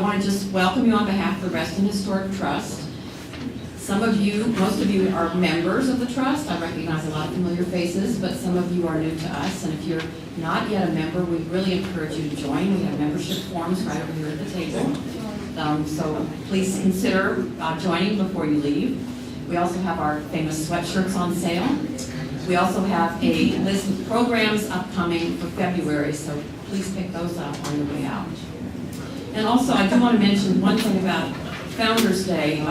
want to just welcome you on behalf of the Reston Historic Trust. Some of you, most of you are members of the trust. I recognize a lot of familiar faces, but some of you are new to us. And if you're not yet a member, we really encourage you to join. We have membership forms right over here at the table. So please consider joining before you leave. We also have our famous sweatshirts on sale. We also have a list of programs upcoming for February, so please pick those up on your way out. And also, I do want to mention one thing about Founders Day.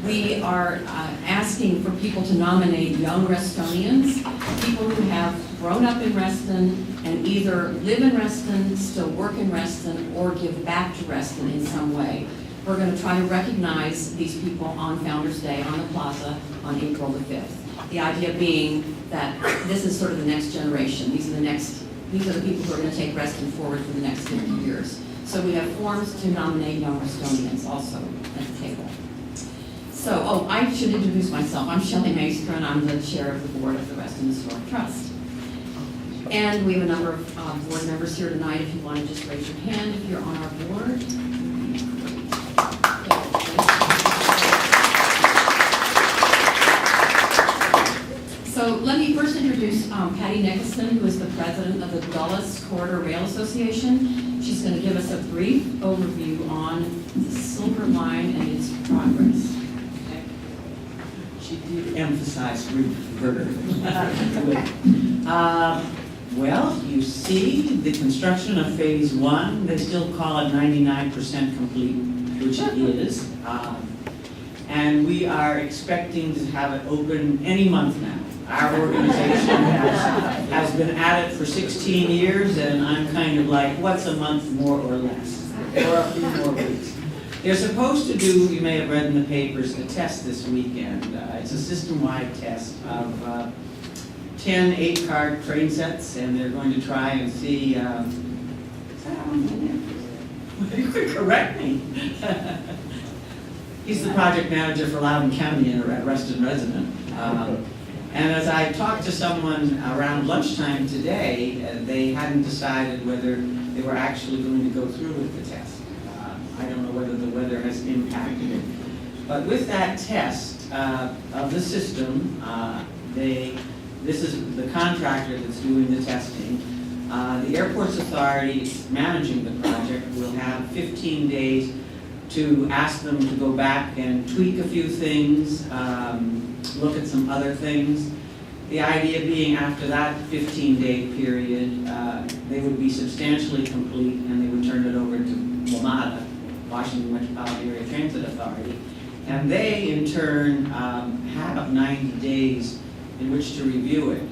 We are asking for people to nominate young Restonians, people who have grown up in Reston and either live in Reston, still work in Reston, or give back to Reston in some way. We're going to try to recognize these people on Founders Day on the plaza on April the 5th. The idea being that this is sort of the next generation. These are the people who are going to take Reston forward for the next 50 years. So we have forms to nominate young Restonians also at the table. So, I should introduce myself. I'm Shelley Maester, and I'm the chair of the board of the Reston Historic Trust. And we have a number of board members here tonight. If you want to just raise your hand if you're on our board. So let me first introduce Patty Nicholson, who is the president of the Dulles Corridor Rail Association. She's going to give us a brief overview on the Silver Line and its progress. She did emphasize reverter. Well, you see the construction of phase 1, they still call it 99% complete, which it is. And we are expecting to have it open any month now. Our organization has been at it for 16 years, and I'm kind of like, what's a month more or less? Or a few more weeks. They're supposed to do, you may have read in the papers, a test this weekend. It's a system-wide test of 10 8-car train sets, and they're going to try and see, is that on there? You could correct me. He's the project manager for Loudoun County and a Reston resident. And as I talked to someone around lunchtime today, they hadn't decided whether they were actually going to go through with the test. I don't know whether the weather has impacted it. But with that test of the system, this is the contractor that's doing the testing. The Airports Authority managing the project will have 15 days to ask them to go back and tweak a few things, look at some other things. The idea being after that 15-day period, they would be substantially complete and they would turn it over to WMATA, Washington Metropolitan Area Transit Authority, and they in turn have 90 days in which to review it.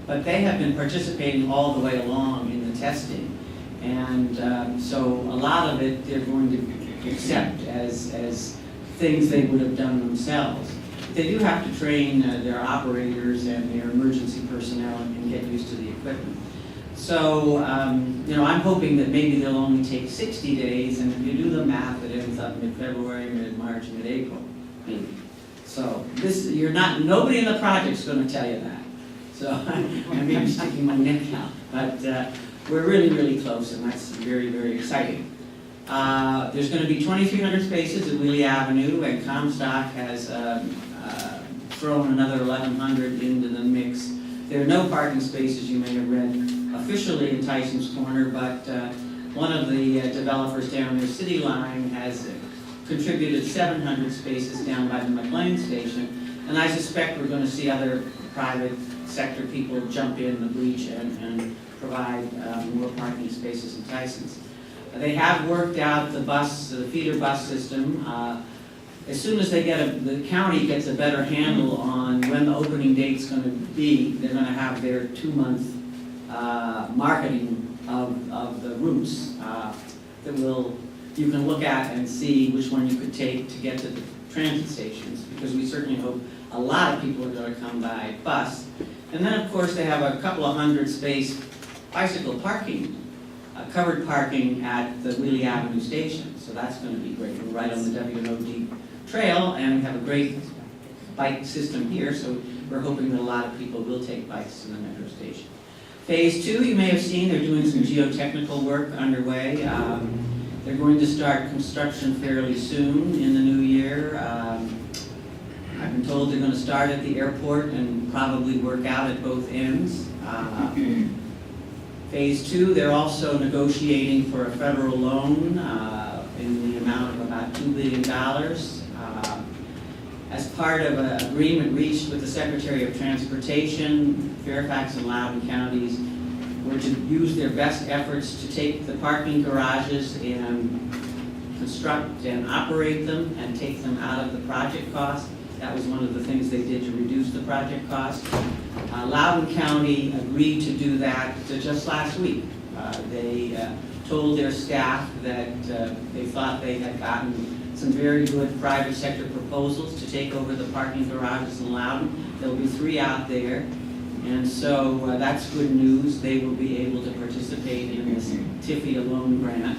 But they have been participating all the way along in the testing, and so a lot of it they're going to accept as things they would have done themselves. They do have to train their operators and their emergency personnel and get used to the equipment. So, I'm hoping that maybe they'll only take 60 days, and if you do the math, it ends up mid-February, mid-March, mid-April. So, nobody in the project's going to tell you that. So, I'm maybe sticking my neck out. But we're really, really close, and that's very, very exciting. There's going to be 2,300 spaces at Wheelie Avenue, and Comstock has thrown another 1,100 into the mix. There are no parking spaces, you may have read, officially in Tyson's Corner, but one of the developers down there, City Line, has contributed 700 spaces down by the McLean station, and I suspect we're going to see other private sector people jump in the breach and provide more parking spaces in Tyson's. They have worked out the feeder bus system. As soon as the county gets a better handle on when the opening date's going to be, they're going to have their 2-month marketing of the routes that you can look at and see which one you could take to get to the transit stations, because we certainly hope a lot of people are going to come by bus. And then, of course, they have a couple of 100-space bicycle parking, covered parking at the Wheelie Avenue station. So that's going to be great. We're right on the W&OD trail, and we have a great bike system here, so we're hoping that a lot of people will take bikes to the metro station. Phase 2, you may have seen, they're doing some geotechnical work underway. They're going to start construction fairly soon in the new year. I've been told they're going to start at the airport and probably work out at both ends. Phase 2, they're also negotiating for a federal loan in the amount of about $2 billion. As part of an agreement reached with the Secretary of Transportation, Fairfax and Loudoun counties were to use their best efforts to take the parking garages and construct and operate them and take them out of the project cost. That was one of the things they did to reduce the project cost. Loudoun County agreed to do that just last week. They told their staff that they thought they had gotten some very good private sector proposals to take over the parking garages in Loudoun. There'll be 3 out there. And so that's good news. They will be able to participate in this TIFIA loan grant.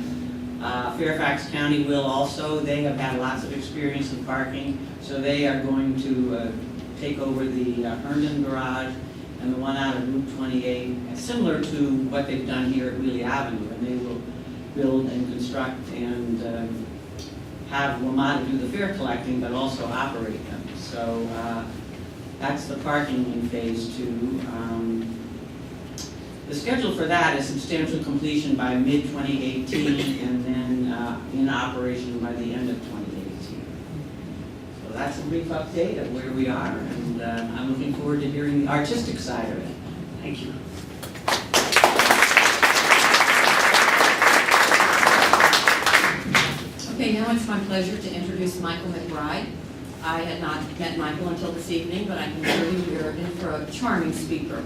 Fairfax County will also. They have had lots of experience in parking, so they are going to take over the Herndon garage and the one out of Route 28, similar to what they've done here at Wheelie Avenue. And they will build and construct and have WMATA do the fare collecting, but also operate them. So that's the parking in Phase 2. The schedule for that is substantial completion by mid-2018 and then in operation by the end of 2018. So that's a brief update of where we are, and I'm looking forward to hearing the artistic side of it. Thank you. Okay, now it's my pleasure to introduce Michael McBride. I had not met Michael until this evening, but I can assure you you're in for a charming speaker.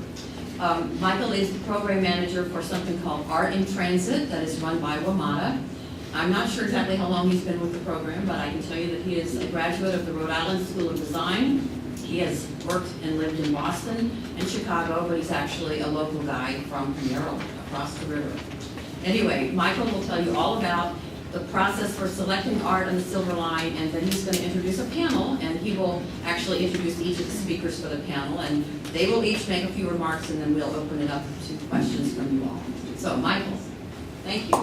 Michael is the program manager for something called Art in Transit that is run by WMATA. I'm not sure exactly how long he's been with the program, but I can tell you that he is a graduate of the Rhode Island School of Design. He has worked and lived in Boston and Chicago, but he's actually a local guy from Maryland, across the river. Anyway, Michael will tell you all about the process for selecting art on the Silver Line, and then he's going to introduce a panel, and he will actually introduce each of the speakers for the panel, and they will each make a few remarks, and then we'll open it up to questions from you all. So, Michael, thank you.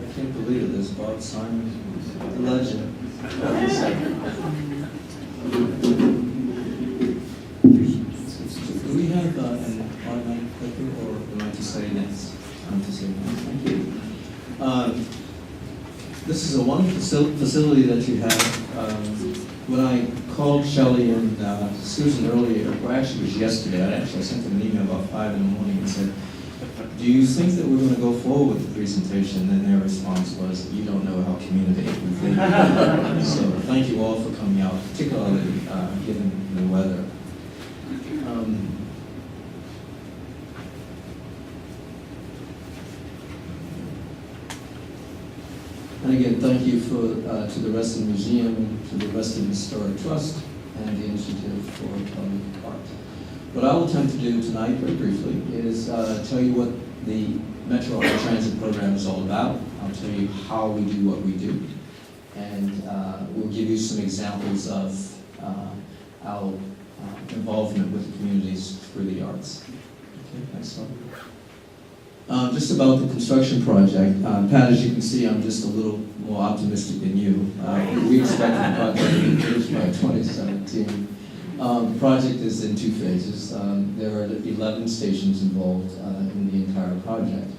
I can't believe it, there's Bob Simon, the legend. Do we have an automatic clicker, or would like to say next? Thank you. This is a wonderful facility that you have. When I called Shelley and Susan earlier, or actually it was yesterday, I sent them an email about 5 in the morning and said, do you think that we're going to go forward with the presentation? And their response was, you don't know how communicative we think. So thank you all for coming out, particularly given the weather. And again, thank you to the Reston Museum and to the Reston Historic Trust and the Initiative for Public Art. What I will attempt to do tonight, very briefly, is tell you what the Metro Art Transit Program is all about. I'll tell you how we do what we do. And we'll give you some examples of our involvement with the communities through the arts. Okay, next slide. Just about the construction project. Pat, as you can see, I'm just a little more optimistic than you. We expect the project to be finished by 2017. The project is in 2 phases. There are 11 stations involved in the entire project.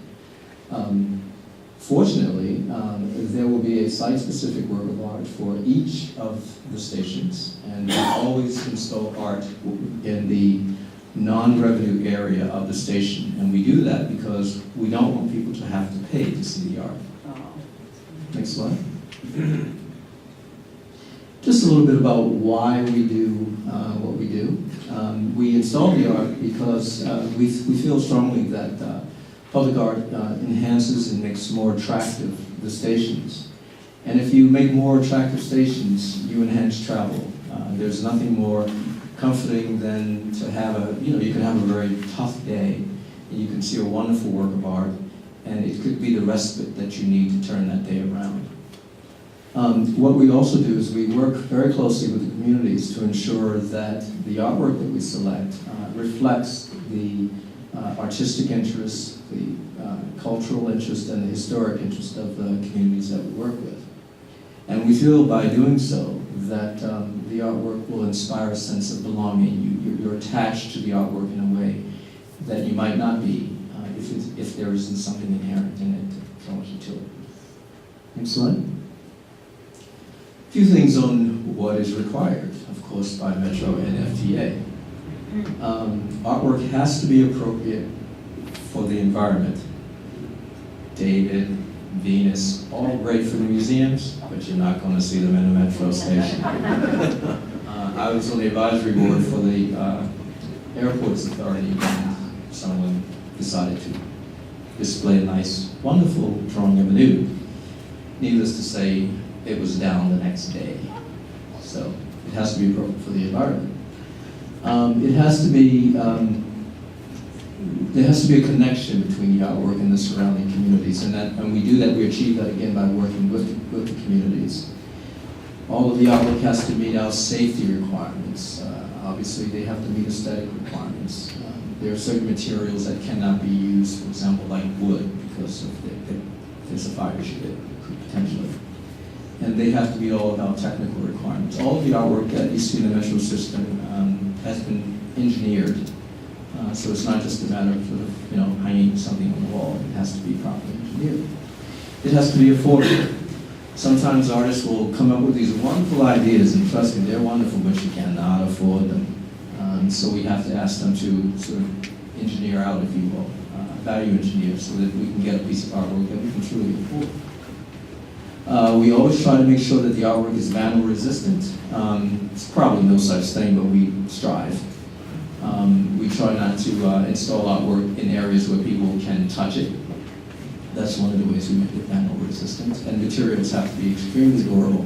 Fortunately, there will be a site-specific work of art for each of the stations, and we always install art in the non-revenue area of the station, and we do that because we don't want people to have to pay to see the art. Next slide. Just a little bit about why we do what we do. We install the art because we feel strongly that public art enhances and makes more attractive the stations. And if you make more attractive stations, you enhance travel. There's nothing more comforting than to have you can have a very tough day, and you can see a wonderful work of art, and it could be the respite that you need to turn that day around. What we also do is we work very closely with the communities to ensure that the artwork that we select reflects the artistic interests, the cultural interest, and the historic interest of the communities that we work with. And we feel by doing so that the artwork will inspire a sense of belonging. You're attached to the artwork in a way that you might not be if there isn't something inherent in it that draws you to it. Next slide. A few things on what is required, of course, by Metro and FTA. Artwork has to be appropriate for the environment. David, Venus, all great for the museums, but you're not going to see them in a metro station. I was on the advisory board for the Airports Authority when someone decided to display a nice, wonderful drawing of a nude. Needless to say, it was down the next day. So it has to be appropriate for the environment. It has to be, there has to be a connection between the artwork and the surrounding communities, and we do that, we achieve that again by working with the communities. All of the artwork has to meet our safety requirements. Obviously, they have to meet aesthetic requirements. There are certain materials that cannot be used, for example, like wood, because if there's a fire issue that could potentially. And they have to meet all of our technical requirements. All of the artwork that you see in the Metro system has been engineered. So it's not just a matter of sort of, hanging something on the wall. It has to be properly engineered. It has to be affordable. Sometimes artists will come up with these wonderful ideas, and trust me, they're wonderful, but you cannot afford them. So we have to ask them to sort of engineer out, if you will, value engineer, so that we can get a piece of artwork that we can truly afford. We always try to make sure that the artwork is vandal resistant. It's probably no such thing, but we strive. We try not to install artwork in areas where people can touch it. That's one of the ways we make it vandal resistant. And materials have to be extremely durable.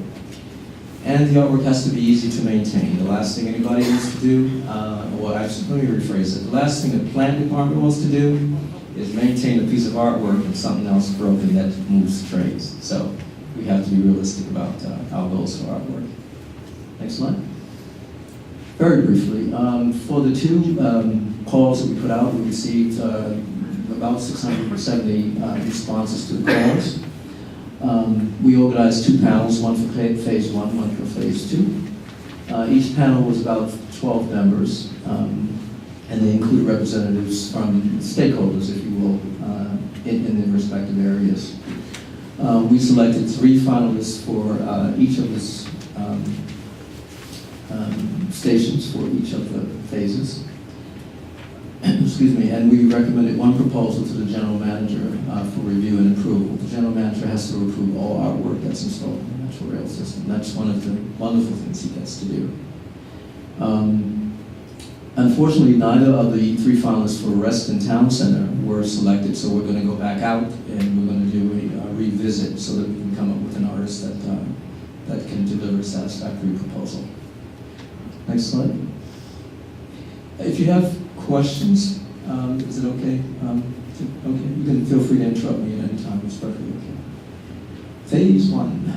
And the artwork has to be easy to maintain. The last thing anybody wants to do, let me rephrase it. The last thing the plant department wants to do is maintain a piece of artwork and something else broken that moves trays. So we have to be realistic about our goals for artwork. Next slide. Very briefly, for the two calls that we put out, we received about 670 responses to the calls. We organized two panels, one for phase one, one for phase two. Each panel was about 12 members, and they include representatives from stakeholders, if you will, in the respective areas. We selected 3 finalists for each of the stations for each of the phases. Excuse me, and we recommended one proposal to the general manager for review and approval. The general manager has to approve all artwork that's installed in the Metro Rail system. That's one of the wonderful things he gets to do. Unfortunately, neither of the 3 finalists for Reston Town Center were selected, so we're going to go back out and we're going to do a revisit so that we can come up with an artist that can deliver a satisfactory proposal. Next slide. If you have questions, is it okay? Okay, you can feel free to interrupt me at any time. It's perfectly okay. Phase 1.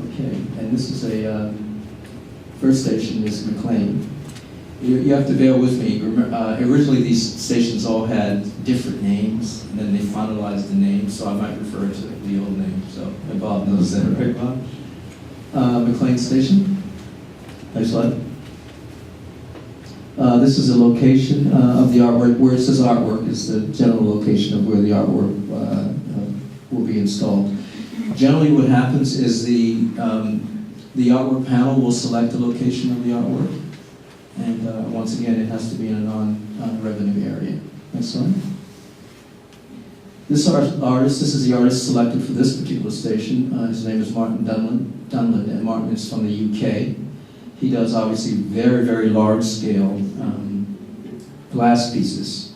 Okay, and this is a first station is McLean. You have to bear with me. Originally, these stations all had different names, and then they finalized the name, so I might refer to the old name. So Bob knows that, right, Bob? McLean Station. Next slide. This is a location of the artwork. Where it says artwork is the general location of where the artwork will be installed. Generally, what happens is the artwork panel will select the location of the artwork. And once again, it has to be in a non-revenue area. Next slide. This is the artist selected for this particular station. His name is Martin Dunlin, and Martin is from the UK. He does obviously very, very large scale glass pieces.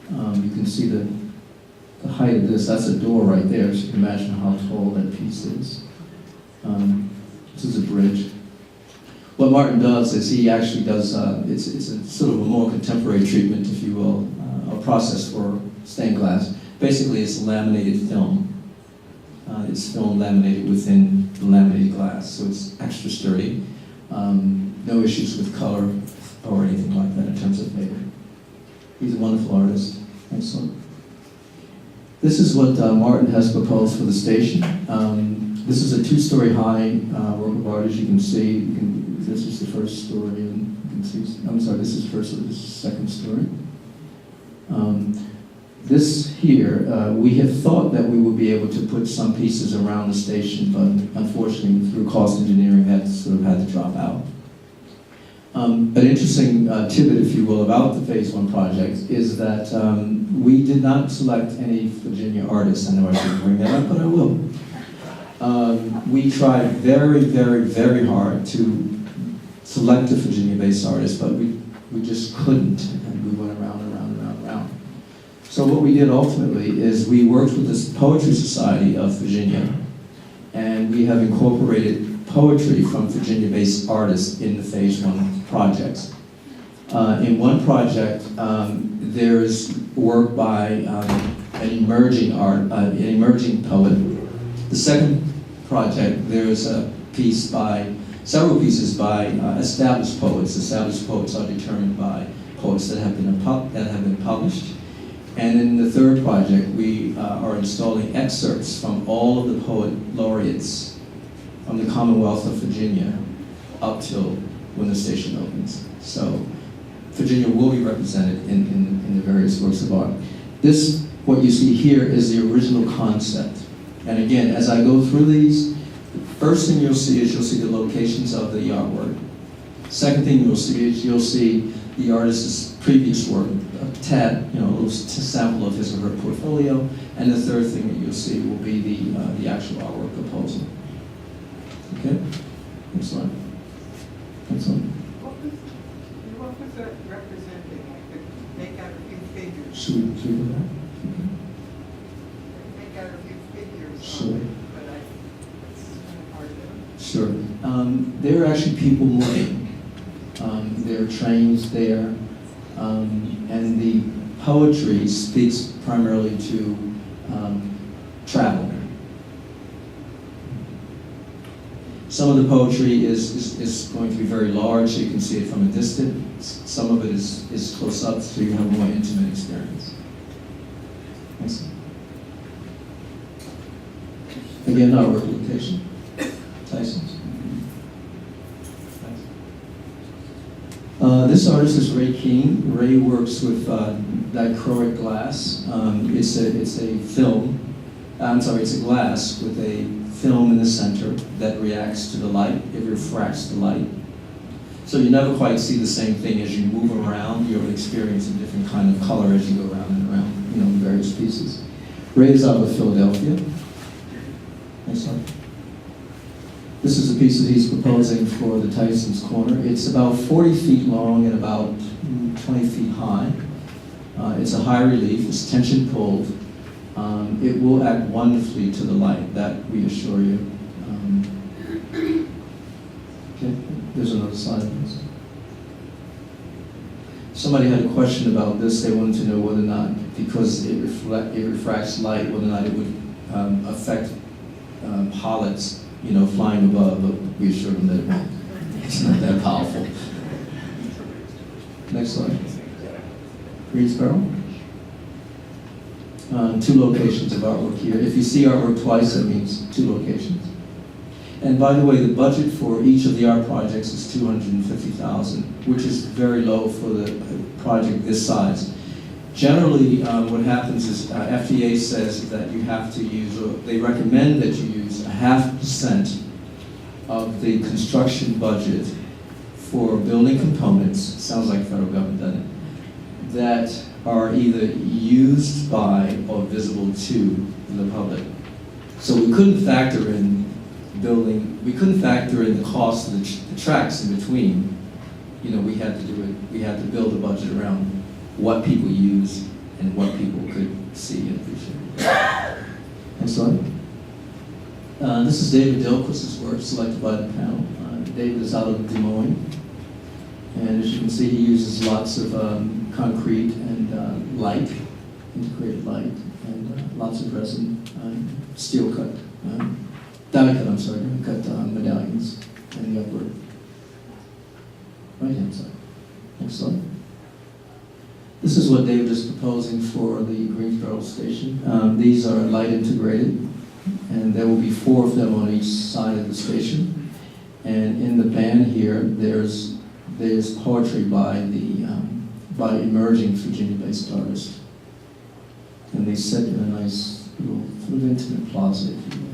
You can see the height of this. That's a door right there, so you can imagine how tall that piece is. This is a bridge. What Martin does is he actually does, it's a sort of a more contemporary treatment, if you will, a process for stained glass. Basically, it's laminated film. It's film laminated within laminated glass, so it's extra sturdy. No issues with color or anything like that in terms of flavor. He's a wonderful artist. Excellent. This is what Martin has proposed for the station. This is a 2-story high work of art, as you can see. This is the first story, and you can see, I'm sorry, this is first, this is second story. This here, we had thought that we would be able to put some pieces around the station, but unfortunately, through cost engineering, that sort of had to drop out. An interesting tidbit, if you will, about the Phase 1 project is that we did not select any Virginia artists. I know I shouldn't bring that up, but I will. We tried very, very, very hard to select a Virginia-based artist, but we just couldn't, and we went around and around and around and around. So what we did ultimately is we worked with the Poetry Society of Virginia, and we have incorporated poetry from Virginia-based artists in the Phase 1 projects. In one project, there's work by an emerging poet. The second project, there's a piece by, several pieces by established poets. Established poets are determined by poets that have been published. And in the third project, we are installing excerpts from all of the poet laureates from the Commonwealth of Virginia up till when the station opens. So Virginia will be represented in the various works of art. This, what you see here, is the original concept. And again, as I go through these, the first thing you'll see is the locations of the artwork. Second thing you'll see is the artist's previous work, a little sample of his or her portfolio. And the third thing that you'll see will be the actual artwork proposal. Okay? Next slide. Next one. What was that representing? I could make out a few figures. Should we do that? Make out a few figures Sure. on it, but it's kind of hard to. Sure. There are actually people moving. There are trains there. And the poetry speaks primarily to travel. Some of the poetry is going to be very large, so you can see it from a distance. Some of it is close up, so you have a more intimate experience. Next. Again, artwork location. Tyson. This artist is Ray King. Ray works with dichroic glass. It's a film. It's a glass with a film in the center that reacts to the light. It refracts the light. So you never quite see the same thing as you move around. You'll experience a different kind of color as you go around and around, in various pieces. Ray is out of Philadelphia. Next slide. This is a piece that he's proposing for the Tyson's Corner. It's about 40 feet long and about 20 feet high. It's a high relief. It's tension pulled. It will add wonderfully to the light, that we assure you. Okay, there's another slide of this. Somebody had a question about this. They wanted to know whether or not, because it refracts light, whether or not it would affect hollets, flying above, but we assured them that it won't. It's not that powerful. Next slide. Green Sparrow. 2 locations of artwork here. If you see artwork twice, that means 2 locations. And by the way, the budget for each of the art projects is $250,000, which is very low for the project this size. Generally, what happens is FDA says that you have to use, or they recommend that you use 0.5% of the construction budget for building components, sounds like the federal government, doesn't it, that are either used by or visible to the public. So we couldn't factor in the cost of the tracks in between. We had to build a budget around what people use and what people could see and appreciate. Next slide. This is David Dilloccus' work, selected by the panel. David is out of Des Moines. And as you can see, he uses lots of concrete and light, integrated light, and lots of resin, steel cut die-cut, I'm sorry, die-cut medallions in the upper right-hand side. Next slide. This is what David is proposing for the Greensboro station. These are light integrated, and there will be 4 of them on each side of the station. And in the band here, there's poetry by emerging Virginia-based artists. And they sit in a nice little sort of intimate plaza, if you will.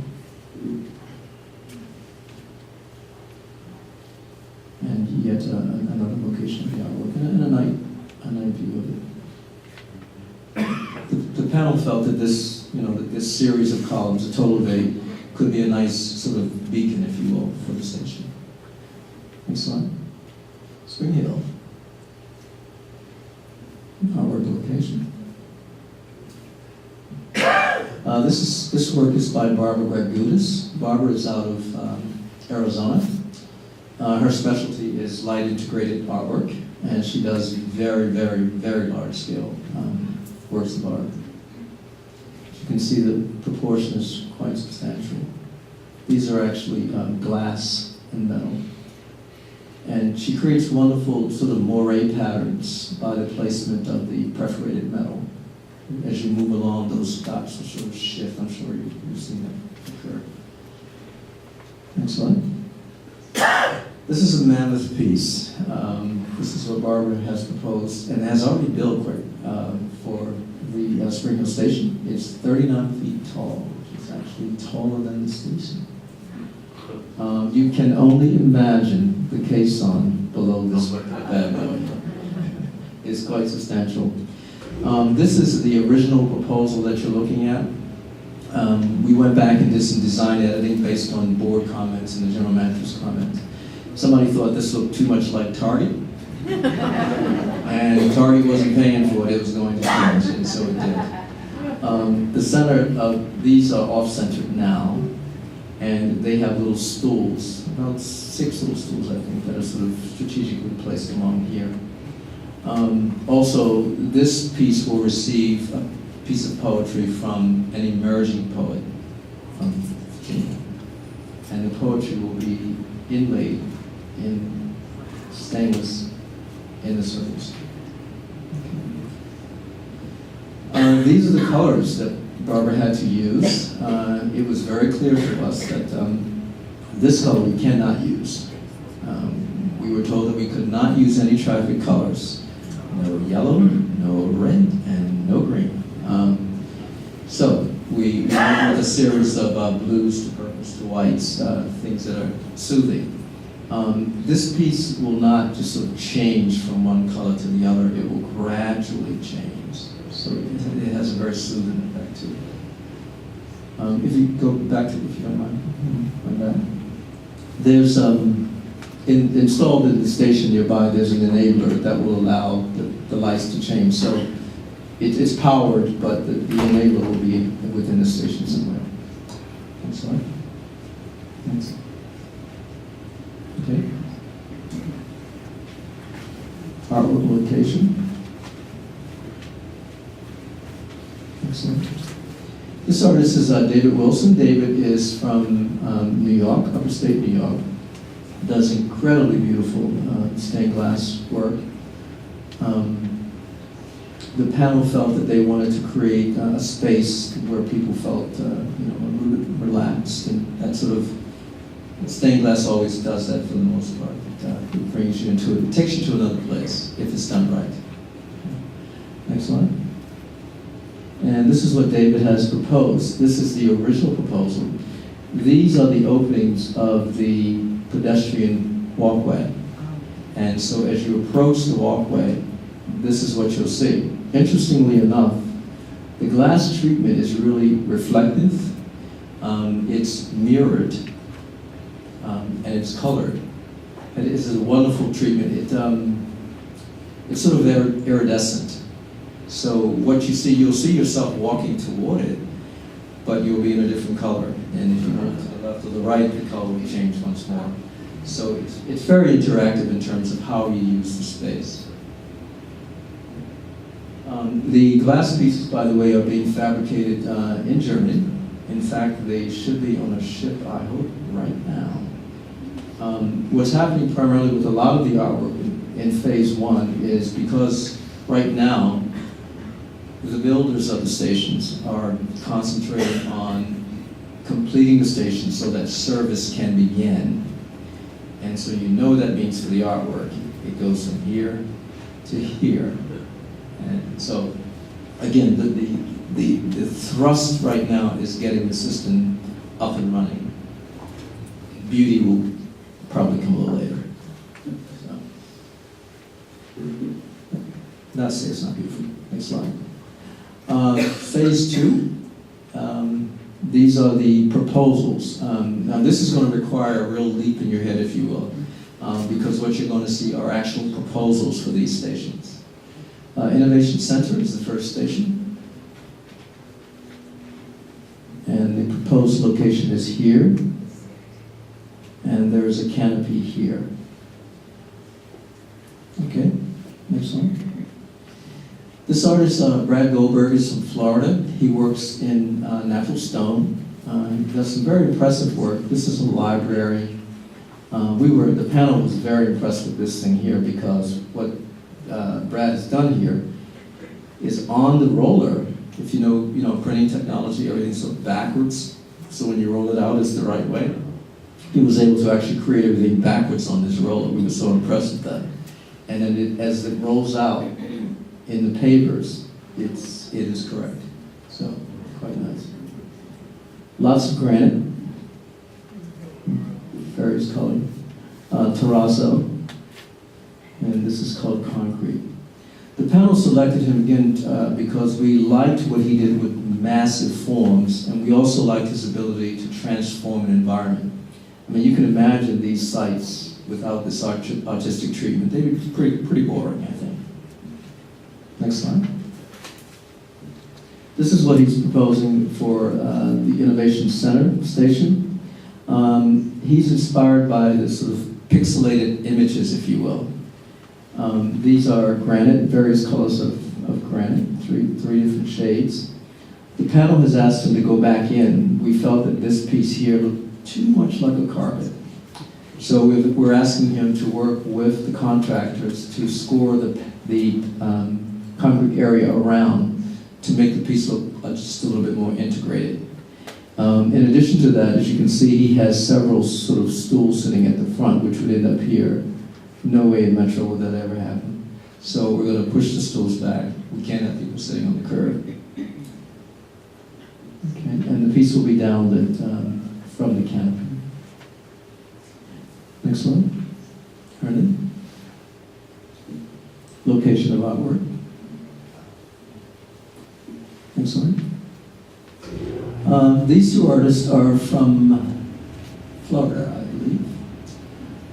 And yet another location of the artwork, and a night view of it. The panel felt that this, that this series of columns, a total of 8, could be a nice sort of beacon, if you will, for the station. Next slide. Spring Hill. Artwork location. This work is by Barbara Gregudis. Barbara is out of Arizona. Her specialty is light integrated artwork, and she does very, very, very large scale works of art. You can see the proportion is quite substantial. These are actually glass and metal. And she creates wonderful sort of moire patterns by the placement of the perforated metal. As you move along, those dots will sort of shift. I'm sure you've seen that occur. Next slide. This is a mammoth piece. This is what Barbara has proposed and has already built for the Spring Hill Station. It's 39 feet tall, which is actually taller than the station. You can only imagine the caisson below this bad boy. It's quite substantial. This is the original proposal that you're looking at. We went back and did some design editing based on board comments and the general manager's comments. Somebody thought this looked too much like Target, and Target wasn't paying for it, it was going to change, and so it did. The center of these are off-centered now, and they have little stools, about 6 little stools, I think, that are sort of strategically placed along here. Also, this piece will receive a piece of poetry from an emerging poet from Virginia, and the poetry will be inlaid in stainless in the circles. These are the colors that Barbara had to use. It was very clear to us that this color we cannot use. We were told that we could not use any traffic colors. No yellow, no red, and no green. So we went with a series of blues to purples to whites, things that are soothing. This piece will not just sort of change from one color to the other, it will gradually change. So it has a very soothing effect to it. If you go back to, if you don't mind, like that. There's, installed in the station nearby, there's an enabler that will allow the lights to change. So it's powered, but the enabler will be within the station somewhere. Next slide. Thanks. Okay. Artwork location. Excellent. This artist is David Wilson. David is from New York, upstate New York. Does incredibly beautiful stained glass work. The panel felt that they wanted to create a space where people felt a little bit relaxed, and that sort of stained glass always does that for the most part. It brings you into it takes you to another place if it's done right. Next slide. And this is what David has proposed. This is the original proposal. These are the openings of the pedestrian walkway. And so as you approach the walkway, this is what you'll see. Interestingly enough, the glass treatment is really reflective. It's mirrored, and it's colored. And it is a wonderful treatment. It's sort of iridescent. So what you see, you'll see yourself walking toward it, but you'll be in a different color. And if you move to the left or the right, the color will change once more. So it's very interactive in terms of how you use the space. The glass pieces, by the way, are being fabricated in Germany, In fact, they should be on a ship, I hope, right now. What's happening primarily with a lot of the artwork in phase one is because right now, the builders of the stations are concentrating on completing the station so that service can begin. And so you know that means for the artwork, it goes from here to here. And so, again, the thrust right now is getting the system up and running. Beauty will probably come a little later. So. Not say it's not beautiful. Next slide. Phase two. These are the proposals. Now this is going to require a real leap in your head, if you will, because what you're going to see are actual proposals for these stations. Innovation Center is the first station. And the proposed location is here. And there is a canopy here. Okay, next one. This artist, Brad Goldberg, is from Florida. He works in natural stone. He does some very impressive work. This is a library. The panel was very impressed with this thing here because what Brad has done here is on the roller. If you know printing technology, everything's sort of backwards. So when you roll it out, it's the right way. He was able to actually create everything backwards on this roller. We were so impressed with that. And then as it rolls out in the papers, it is correct. So quite nice. Lots of granite, various color, terrazzo, and this is called concrete. The panel selected him again because we liked what he did with massive forms, and we also liked his ability to transform an environment. I mean, you can imagine these sites without this artistic treatment. They'd be pretty boring, I think. Next slide. This is what he's proposing for the Innovation Center station. He's inspired by the sort of pixelated images, if you will. These are granite, various colors of granite, three different shades. The panel has asked him to go back in. We felt that this piece here looked too much like a carpet. So we're asking him to work with the contractors to score the concrete area around to make the piece look just a little bit more integrated. In addition to that, as you can see, he has several sort of stools sitting at the front, which would end up here. No way in Metro would that ever happen. So we're going to push the stools back. We can't have people sitting on the curb. Okay, and the piece will be downlit from the canopy. Next one. Hernan. Location of artwork. Next one. These two artists are from Florida, I believe.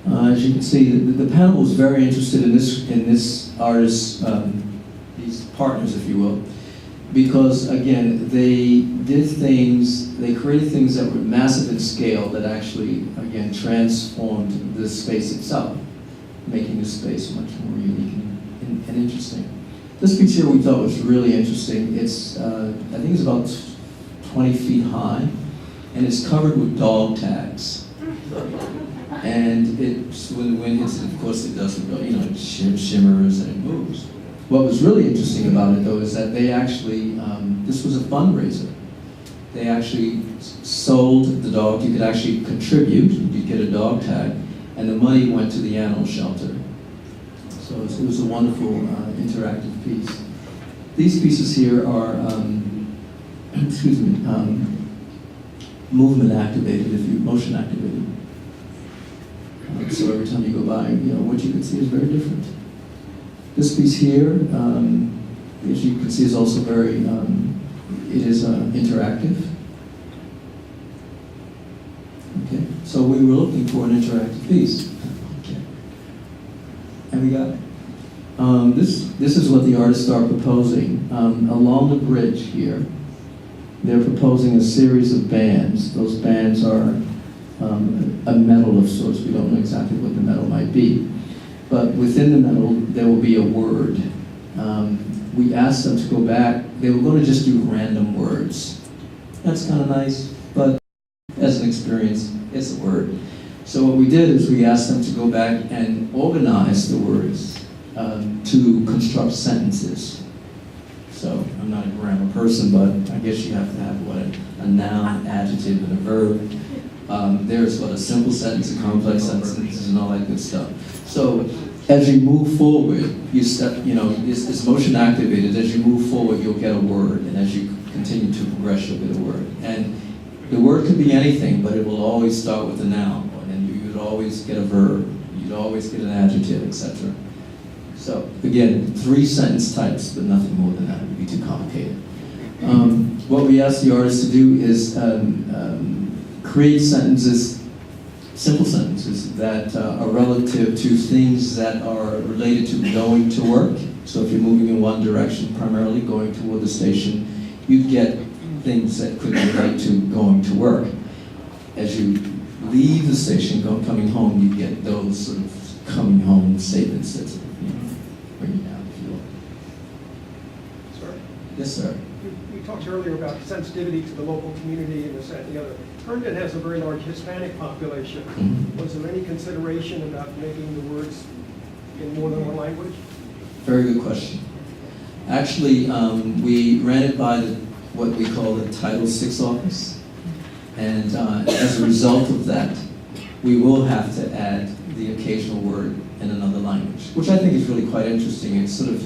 As you can see, the panel was very interested in this artist, these partners, if you will, because again, they created things that were massive in scale that actually, again, transformed the space itself, making the space much more unique and interesting. This piece here we thought was really interesting. It's, I think it's about 20 feet high, and it's covered with dog tags. And when the wind hits it, of course it doesn't go, it shimmers and it moves. What was really interesting about it, though, is that they actually, this was a fundraiser. They actually sold the dog. You could actually contribute. You'd get a dog tag, and the money went to the animal shelter. So it was a wonderful interactive piece. These pieces here are, movement activated, motion activated. So every time you go by, what you can see is very different. This piece here, as you can see, is also very, it is interactive. Okay, so we were looking for an interactive piece. Okay. And we got it. This is what the artists are proposing. Along the bridge here, they're proposing a series of bands. Those bands are a metal of sorts. We don't know exactly what the metal might be. But within the metal, there will be a word. We asked them to go back. They were going to just do random words. that's kind of nice, but as an experience, it's a word. So what we did is we asked them to go back and organize the words to construct sentences. So I'm not a grammar person, but I guess you have to have what, a noun, adjective, and a verb. There's what, a simple sentence, a complex sentences, and all that good stuff. So as you move forward, you step, it's motion activated. As you move forward, you'll get a word, and as you continue to progress, you'll get a word. And the word could be anything, but it will always start with a noun, and you'd always get a verb, you'd always get an adjective, etc. So again, 3 sentence types, but nothing more than that. It would be too complicated. What we ask the artists to do is create sentences, simple sentences that are relative to things that are related to going to work. So if you're moving in one direction, primarily going toward the station, you'd get things that could relate to going to work. As you leave the station, coming home, you get those sort of coming home statements that bring you down, if you will. Sir? Yes, sir. You talked earlier about sensitivity to the local community and this, that, and the other. Herndon has a very large Hispanic population. Mm-hmm. Was there any consideration about making the words in more than one language? Very good question. Actually, we ran it by what we call the Title VI office. And as a result of that, we will have to add the occasional word in another language, which I think is really quite interesting. It's sort of,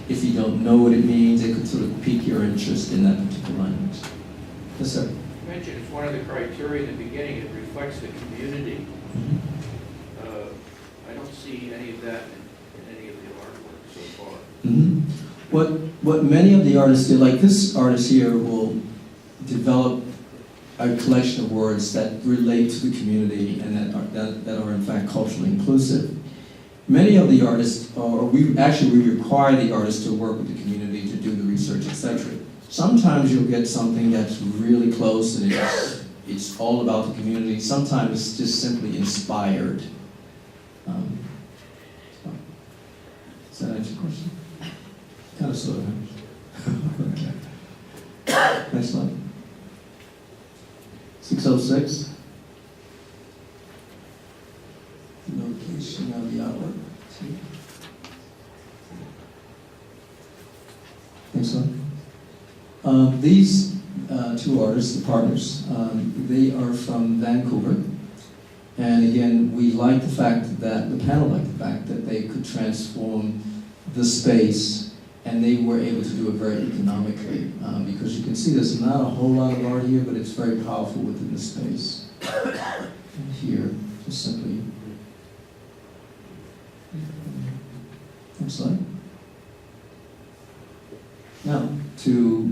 if you don't know what it means, it could sort of pique your interest in that particular language. Yes, sir? You mentioned it's one of the criteria in the beginning, it reflects the community. Mm-hmm. I don't see any of that in any of the artwork so far. Mm-hmm. What many of the artists do, like this artist here, will develop a collection of words that relate to the community and that are in fact culturally inclusive. Many of the artists, we require the artists to work with the community to do the research, etc. Sometimes you'll get something that's really close and it's all about the community. Sometimes it's just simply inspired. Does that answer your question? Kind of sort of. Okay. Next slide. 606. Location of the artwork. Next one. These 2 artists, the partners, they are from Vancouver. And again, we like the fact that, the panel liked the fact that they could transform the space, and they were able to do it very economically. Because you can see there's not a whole lot of art here, but it's very powerful within the space. And here, just simply. Next slide. Now, to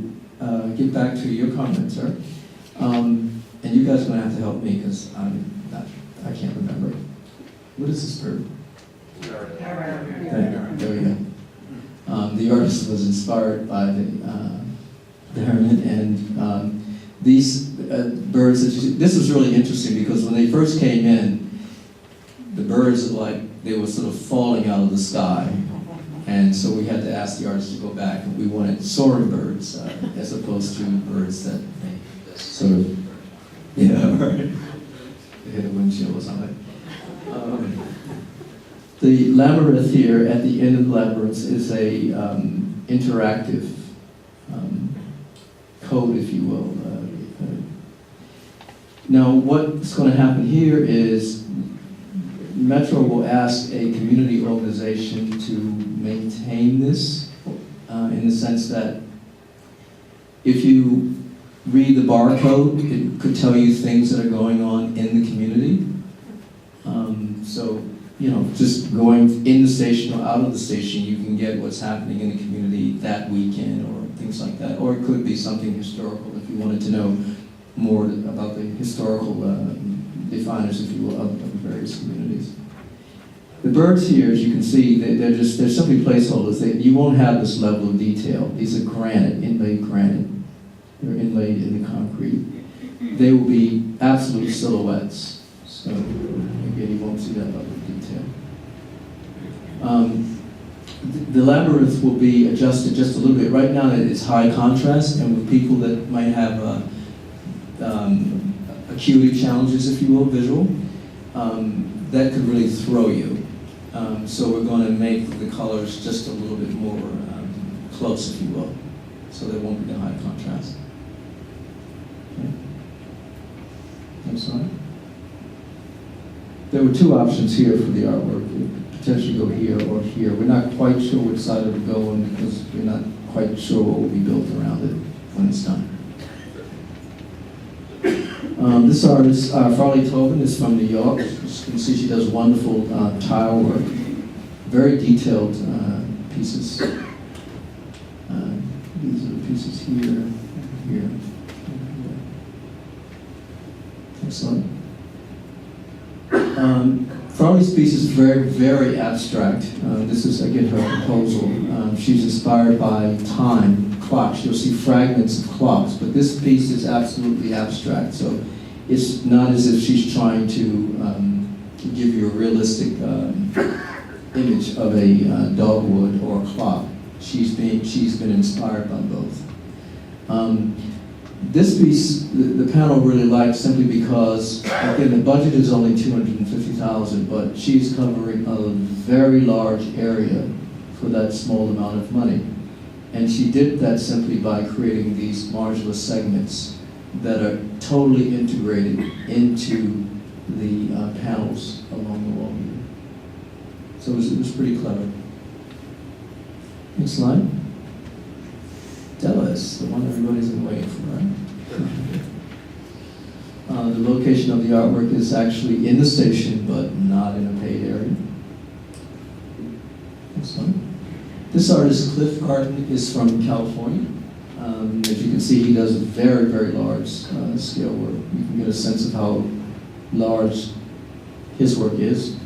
get back to your comment, sir, and you guys are going to have to help me because I can't remember. What is this bird? There we go. The artist was inspired by the heron, and these birds. This was really interesting because when they first came in, the birds they were sort of falling out of the sky. And so we had to ask the artist to go back, and we wanted soaring birds as opposed to birds that sort of, right, they hit a windshield or something. The Labyrinth here, at the end of the Labyrinth, is a interactive code, if you will. Now, what's going to happen here is Metro will ask a community organization to maintain this in the sense that if you read the barcode, it could tell you things that are going on in the community. So, just going in the station or out of the station, you can get what's happening in the community that weekend or things like that. Or it could be something historical if you wanted to know more about the historical definers, if you will, of various communities. The birds here, as you can see, they're simply placeholders. You won't have this level of detail. These are granite, inlaid granite. They're inlaid in the concrete. They will be absolute silhouettes. So, again, you won't see that level of detail. The Labyrinth will be adjusted just a little bit. Right now, it's high contrast, and with people that might have acuity challenges, if you will, visual, that could really throw you. So we're going to make the colors just a little bit more close, if you will, so they won't be the high contrast. Okay. Next slide. There were two options here for the artwork. You could potentially go here or here. We're not quite sure which side it would go on because we're not quite sure what will be built around it when it's done. This artist, Farley Tobin, is from New York. As you can see, she does wonderful tile work, very detailed pieces. These are the pieces here, here, and here. Excellent. Farley's piece is very, very abstract. This is, again, her proposal. She's inspired by time, clocks. You'll see fragments of clocks, but this piece is absolutely abstract. So it's not as if she's trying to give you a realistic image of a dogwood or a clock. She's been inspired by both. This piece, the panel really liked simply because, again, the budget is only $250,000, but she's covering a very large area for that small amount of money. And she did that simply by creating these modular segments that are totally integrated into the panels along the wall here. So it was pretty clever. Next slide. Dilloccus, the one everybody's been waiting for, right? The location of the artwork is actually in the station, but not in a paid area. Next one. This artist, Cliff Carton, is from California. As you can see, he does very, very large scale work. You can get a sense of how large his work is.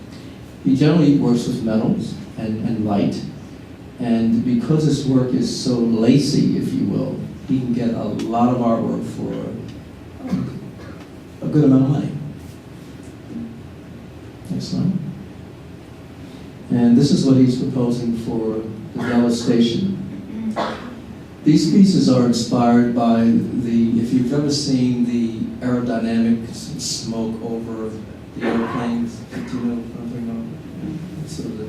He generally works with metals and light. And because his work is so lacy, if you will, he can get a lot of artwork for a good amount of money. Next slide. And this is what he's proposing for the Dallas station. These pieces are inspired by if you've ever seen the aerodynamic smoke over the airplanes, do you know what I'm talking about? Sort of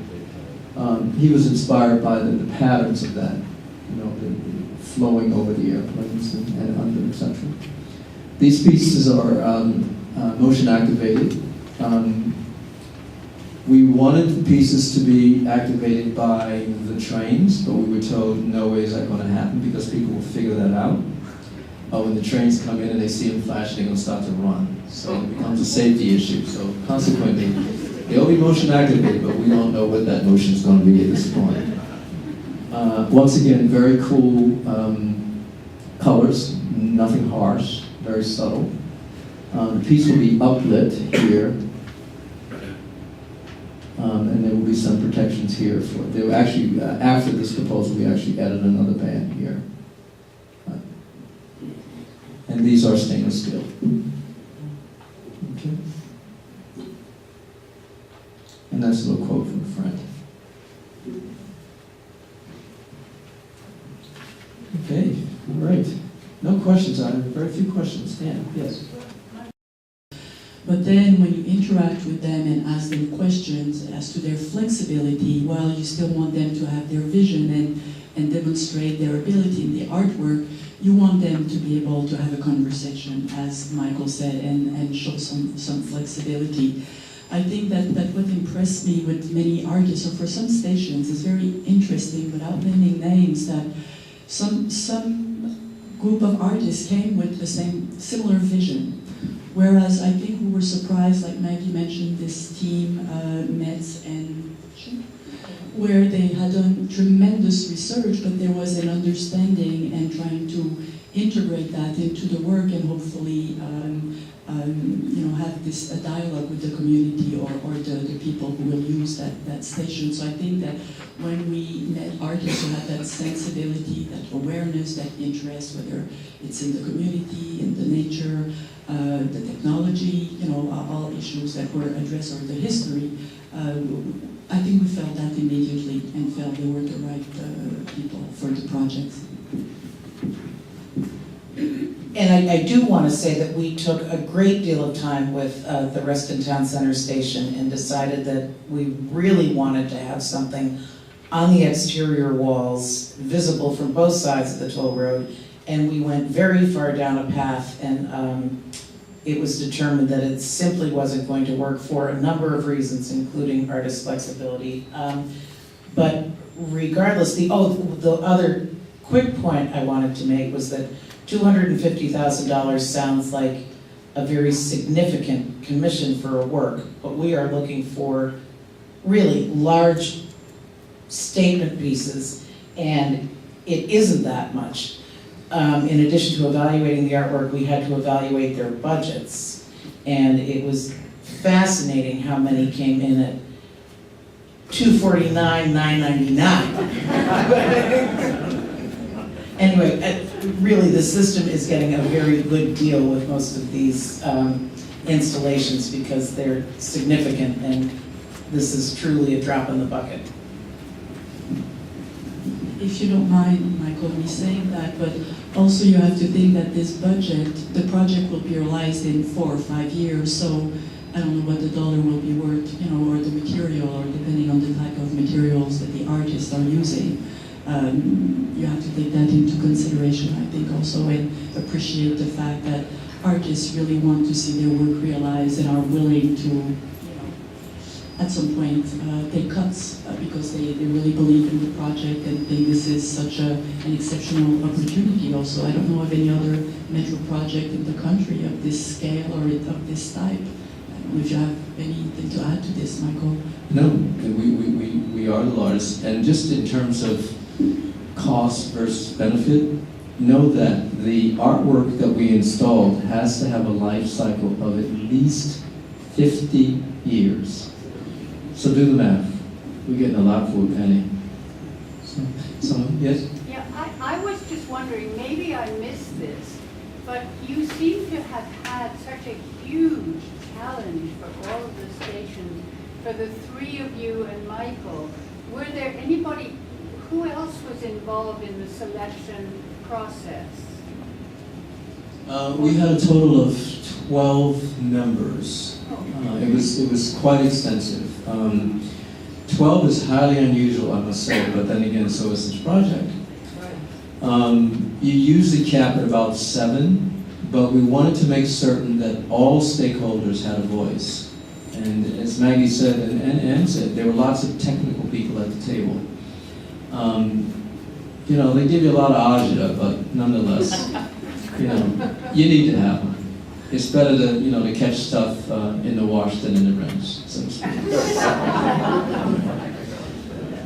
he was inspired by the patterns of that, you know, the flowing over the airplanes and under, etc. These pieces are motion activated. We wanted the pieces to be activated by the trains, but we were told no way is that going to happen because people will figure that out. When the trains come in and they see them flash, they're going to start to run. So it becomes a safety issue. So consequently, they'll be motion activated, but we don't know what that motion is going to be at this point. Once again, very cool colors, nothing harsh, very subtle. The piece will be uplit here. And there will be some protections here for it. They were actually, after this proposal, we actually added another band here. And these are stainless steel. Okay. And that's a little quote from a friend. Okay, all right. No questions. I have very few questions. Dan, yes. But then when you interact with them and ask them questions as to their flexibility, well, you still want them to have their vision and demonstrate their ability in the artwork. You want them to be able to have a conversation, as Michael said, and show some flexibility. I think that what impressed me with many artists, or for some stations, is very interesting, without naming names, that some group of artists came with the similar vision. Whereas I think we were surprised, like Maggie mentioned, this team, Metz and where they had done tremendous research, but there was an understanding and trying to integrate that into the work and hopefully have this a dialogue with the community or the people who will use that station. So I think that when we met artists who had that sensibility, that awareness, that interest, whether it's in the community, in the nature, the technology, all issues that were addressed, or the history, I think we felt that immediately and felt they were the right people for the project. And I do want to say that we took a great deal of time with the Reston Town Center Station and decided that we really wanted to have something on the exterior walls, visible from both sides of the toll road. And we went very far down a path, and it was determined that it simply wasn't going to work for a number of reasons, including artist flexibility. But regardless, the other quick point I wanted to make was that $250,000 sounds like a very significant commission for a work, but we are looking for really large statement pieces, and it isn't that much. In addition to evaluating the artwork, we had to evaluate their budgets, and it was fascinating how many came in at $249,999. Anyway, really, the system is getting a very good deal with most of these installations because they're significant, and this is truly a drop in the bucket. If you don't mind, Michael, me saying that, but also you have to think that this budget, the project will be realized in 4 or 5 years, so I don't know what the dollar will be worth, or the material, or depending on the type of materials that the artists are using. You have to take that into consideration, I think, also, and appreciate the fact that artists really want to see their work realized and are willing to, at some point, take cuts because they really believe in the project and think this is such an exceptional opportunity also. I don't know of any other metro project in the country of this scale or of this type. I don't know if you have anything to add to this, Michael. No, we are the largest, and just in terms of cost versus benefit, know that the artwork that we installed has to have a life cycle of at least 50 years. So do the math. We're getting a lot for a penny. Someone, yes? Yeah, I was just wondering, maybe I missed this, but you seem to have had such a huge challenge for all of the stations, for the three of you and Michael. Were there anybody, who else was involved in the selection process? We had a total of 12 members. It was quite extensive. 12 is highly unusual, I must say, but then again, so is this project. You usually cap at about 7, but we wanted to make certain that all stakeholders had a voice. And as Maggie said, and said, there were lots of technical people at the table. They give you a lot of agita, but nonetheless, you need to have them. It's better to catch stuff in the wash than in the rinse, so to speak.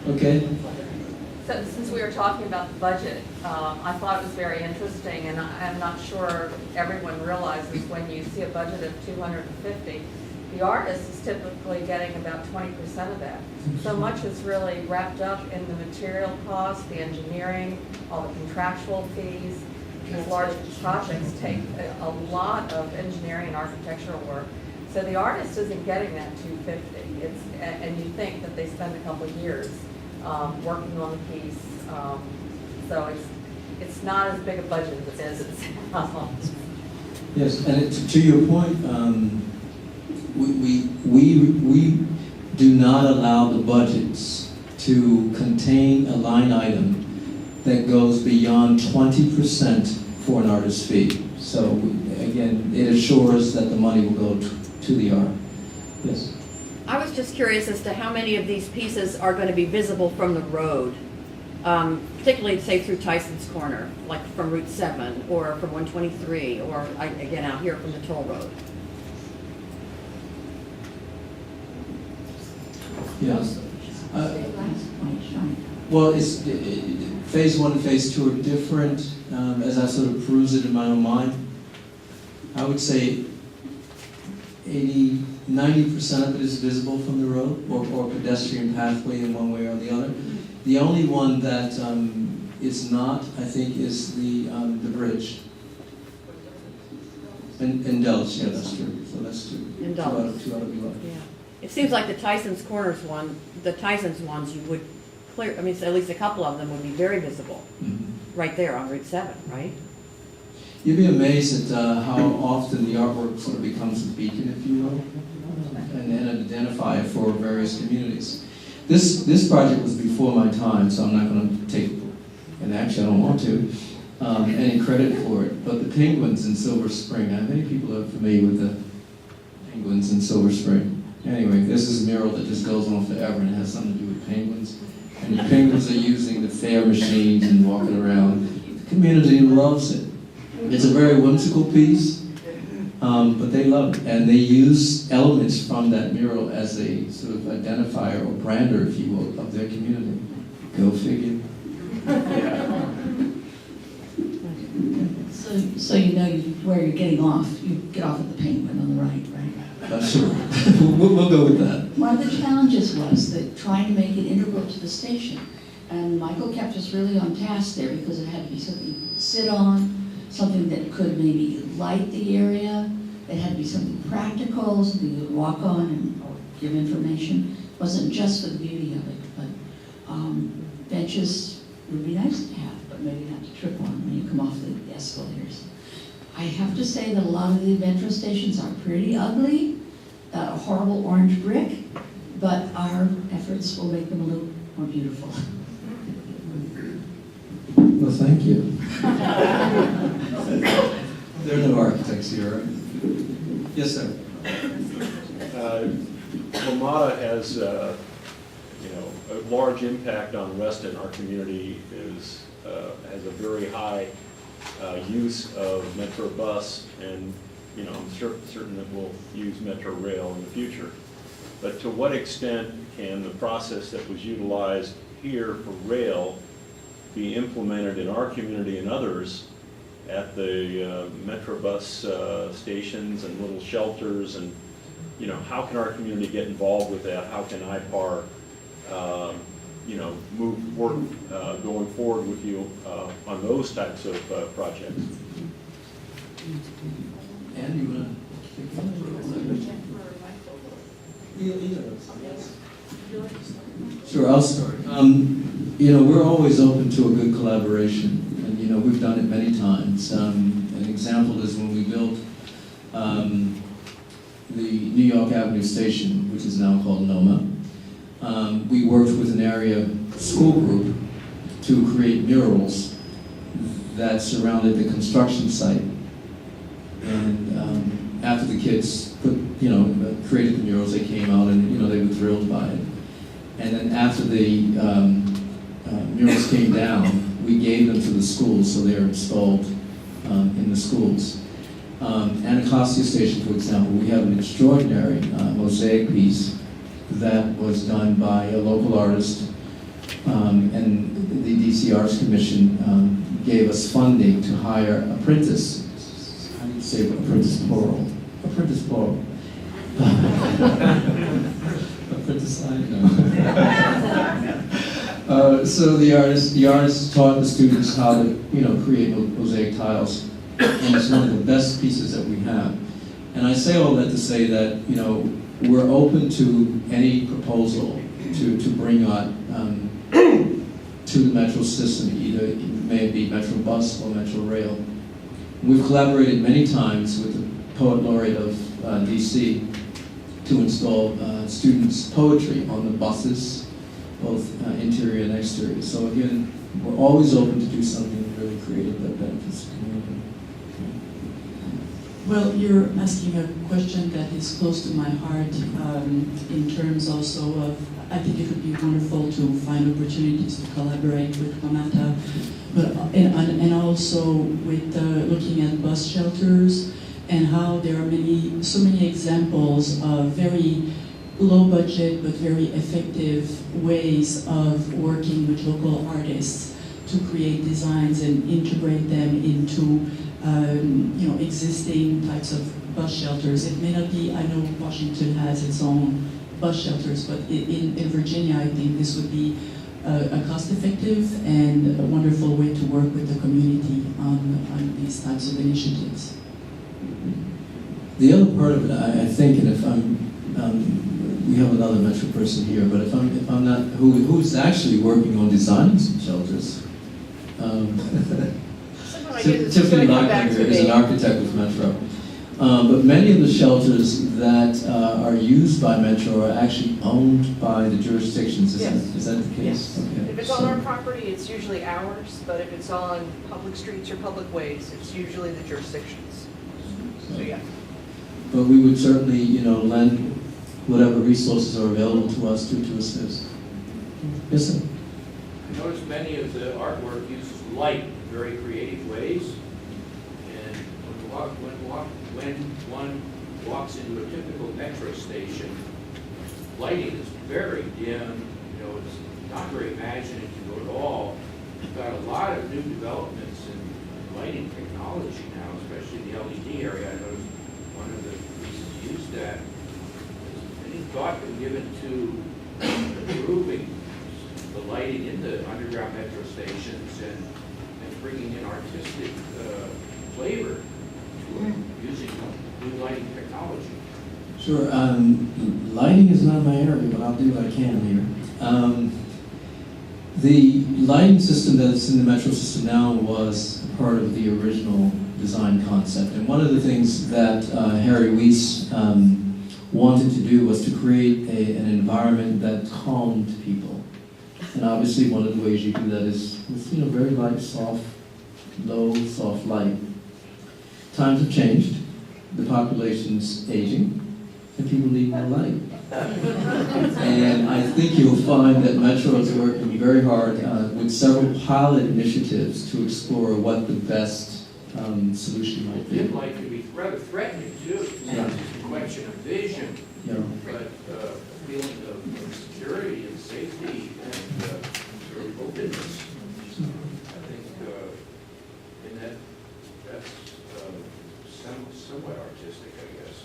Okay. So since we were talking about the budget, I thought it was very interesting, and I'm not sure everyone realizes when you see a budget of $250, the artist is typically getting about 20% of that. So much is really wrapped up in the material costs, the engineering, all the contractual fees. These large projects take a lot of engineering and architectural work. So the artist isn't getting that $250. And you think that they spend a couple of years working on the piece. So it's not as big a budget as it sounds. Yes, and to your point, we do not allow the budgets to contain a line item that goes beyond 20% for an artist's fee. So again, it assures that the money will go to the art. Yes? I was just curious as to how many of these pieces are going to be visible from the road, particularly, say, through Tyson's Corner, like from Route 7, or from 123, or, again, out here from the toll road. Yes. Well, phase 1 and phase 2 are different. As I sort of peruse it in my own mind, I would say 90% of it is visible from the road, or pedestrian pathway in one way or the other. The only one that is not, I think, is the bridge. And Dulles, yeah, that's true. So that's two. In Dulles. Two out of 11. Yeah. It seems like the Tyson's Corners one, the Tyson's ones, you would clear, at least a couple of them would be very visible, right there on Route 7, right? You'd be amazed at how often the artwork sort of becomes a beacon, if you will, and an identifier for various communities. This project was before my time, so I'm not going to take, and actually I don't want to, any credit for it. But the penguins in Silver Spring, many people are familiar with the penguins in Silver Spring. Anyway, this is a mural that just goes on forever and it has something to do with penguins. And the penguins are using the fair machines and walking around. The community loves it. It's a very whimsical piece, but they love it. And they use elements from that mural as a sort of identifier or brander, if you will, of their community. Go figure. So you know where you're getting off. You get off at the penguin on the right, right? Sure. we'll go with that. One of the challenges was that trying to make it integral to the station. And Michael kept us really on task there because it had to be something to sit on, something that could maybe light the area. It had to be something practical, something you could walk on and or give information. It wasn't just for the beauty of it, but benches would be nice to have, but maybe not to trip on when you come off the escalators. I have to say that a lot of the Adventure stations are pretty ugly, a horrible orange brick, but our efforts will make them a little more beautiful. Well, thank you. There are no architects here, right? Yes, sir. WMATA has, a large impact on Reston. Our community has a very high use of Metro bus, and I'm certain that we'll use Metro rail in the future. But to what extent can the process that was utilized here for rail be implemented in our community and others at the Metro bus stations and little shelters, and how can our community get involved with that? How can IPAR move work going forward with you on those types of projects? Andy, you want to? Sure, I'll start. We're always open to a good collaboration, and we've done it many times. An example is when we built the New York Avenue station, which is now called NOMA. We worked with an area school group to create murals that surrounded the construction site. And after the kids created the murals, they came out and they were thrilled by it. And then after the murals came down, we gave them to the schools, so they're installed in the schools. Anacostia Station, for example, we have an extraordinary mosaic piece that was done by a local artist, and the DC Arts Commission gave us funding to hire apprentice. How do you say apprentice plural? Apprentice plural. Apprentice, I know. So the artist taught the students how to create mosaic tiles, and it's one of the best pieces that we have. And I say all that to say that we're open to any proposal to bring art to the Metro system, either it may be Metro Bus or Metro Rail. We've collaborated many times with the Poet Laureate of DC to install students' poetry on the buses, both interior and exterior. So again, we're always open to do something really creative that benefits the community. Well, you're asking a question that is close to my heart in terms also of, I think it would be wonderful to find opportunities to collaborate with WMATA, but and also with looking at bus shelters and how there are so many examples of very low budget but very effective ways of working with local artists to create designs and integrate them into existing types of bus shelters. It may not be, I know Washington has its own bus shelters, but in Virginia, I think this would be a cost-effective and a wonderful way to work with the community on these types of initiatives. The other part of it, I think, and if we have another Metro person here, but if I'm not, who's actually working on designing some shelters. Tiffany Locklear is an architect with Metro. But many of the shelters that are used by Metro are actually owned by the jurisdictions, is that the case? Yes. Okay. If it's on our property, it's usually ours, but if it's on public streets or public ways, it's usually the jurisdictions. So, yeah. But we would certainly, lend whatever resources are available to us to assist. Yes, sir? I noticed many of the artwork uses light in very creative ways. And when one walks into a typical metro station, lighting is very dim. It's not very imaginative at all. We've got a lot of new developments in lighting technology now, especially the LED area. I noticed one of the pieces used that. Any thought been given to improving the lighting in the underground metro stations and bringing in artistic flavor to it, using new lighting technology? Sure. Lighting is not my area, but I'll do what I can here. The lighting system that's in the metro system now was part of the original design concept. And one of the things that Harry Weiss wanted to do was to create an environment that calmed people. And obviously one of the ways you do that is with very light, soft, low, soft light. Times have changed. The population's aging, and people need more light. And I think you'll find that Metro is working very hard with several pilot initiatives to explore what the best solution might be. Dim light can be rather threatening too. It's not just a question of vision, but a feeling of security and safety and sort of openness. I think in that's somewhat artistic, I guess.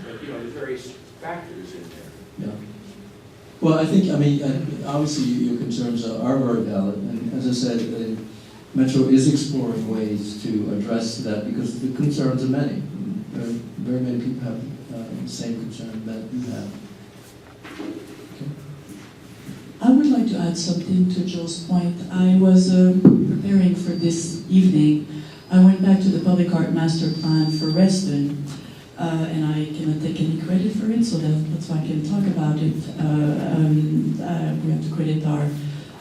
But there's various factors in there. Yeah. Well, I think, obviously your concerns are very valid. And as I said, Metro is exploring ways to address that because the concerns are many. Very many people have the same concern that you have. Okay. I would like to add something to Joe's point. I was preparing for this evening. I went back to the public art master plan for Reston, and I cannot take any credit for it, so that's why I can talk about it. We have to credit our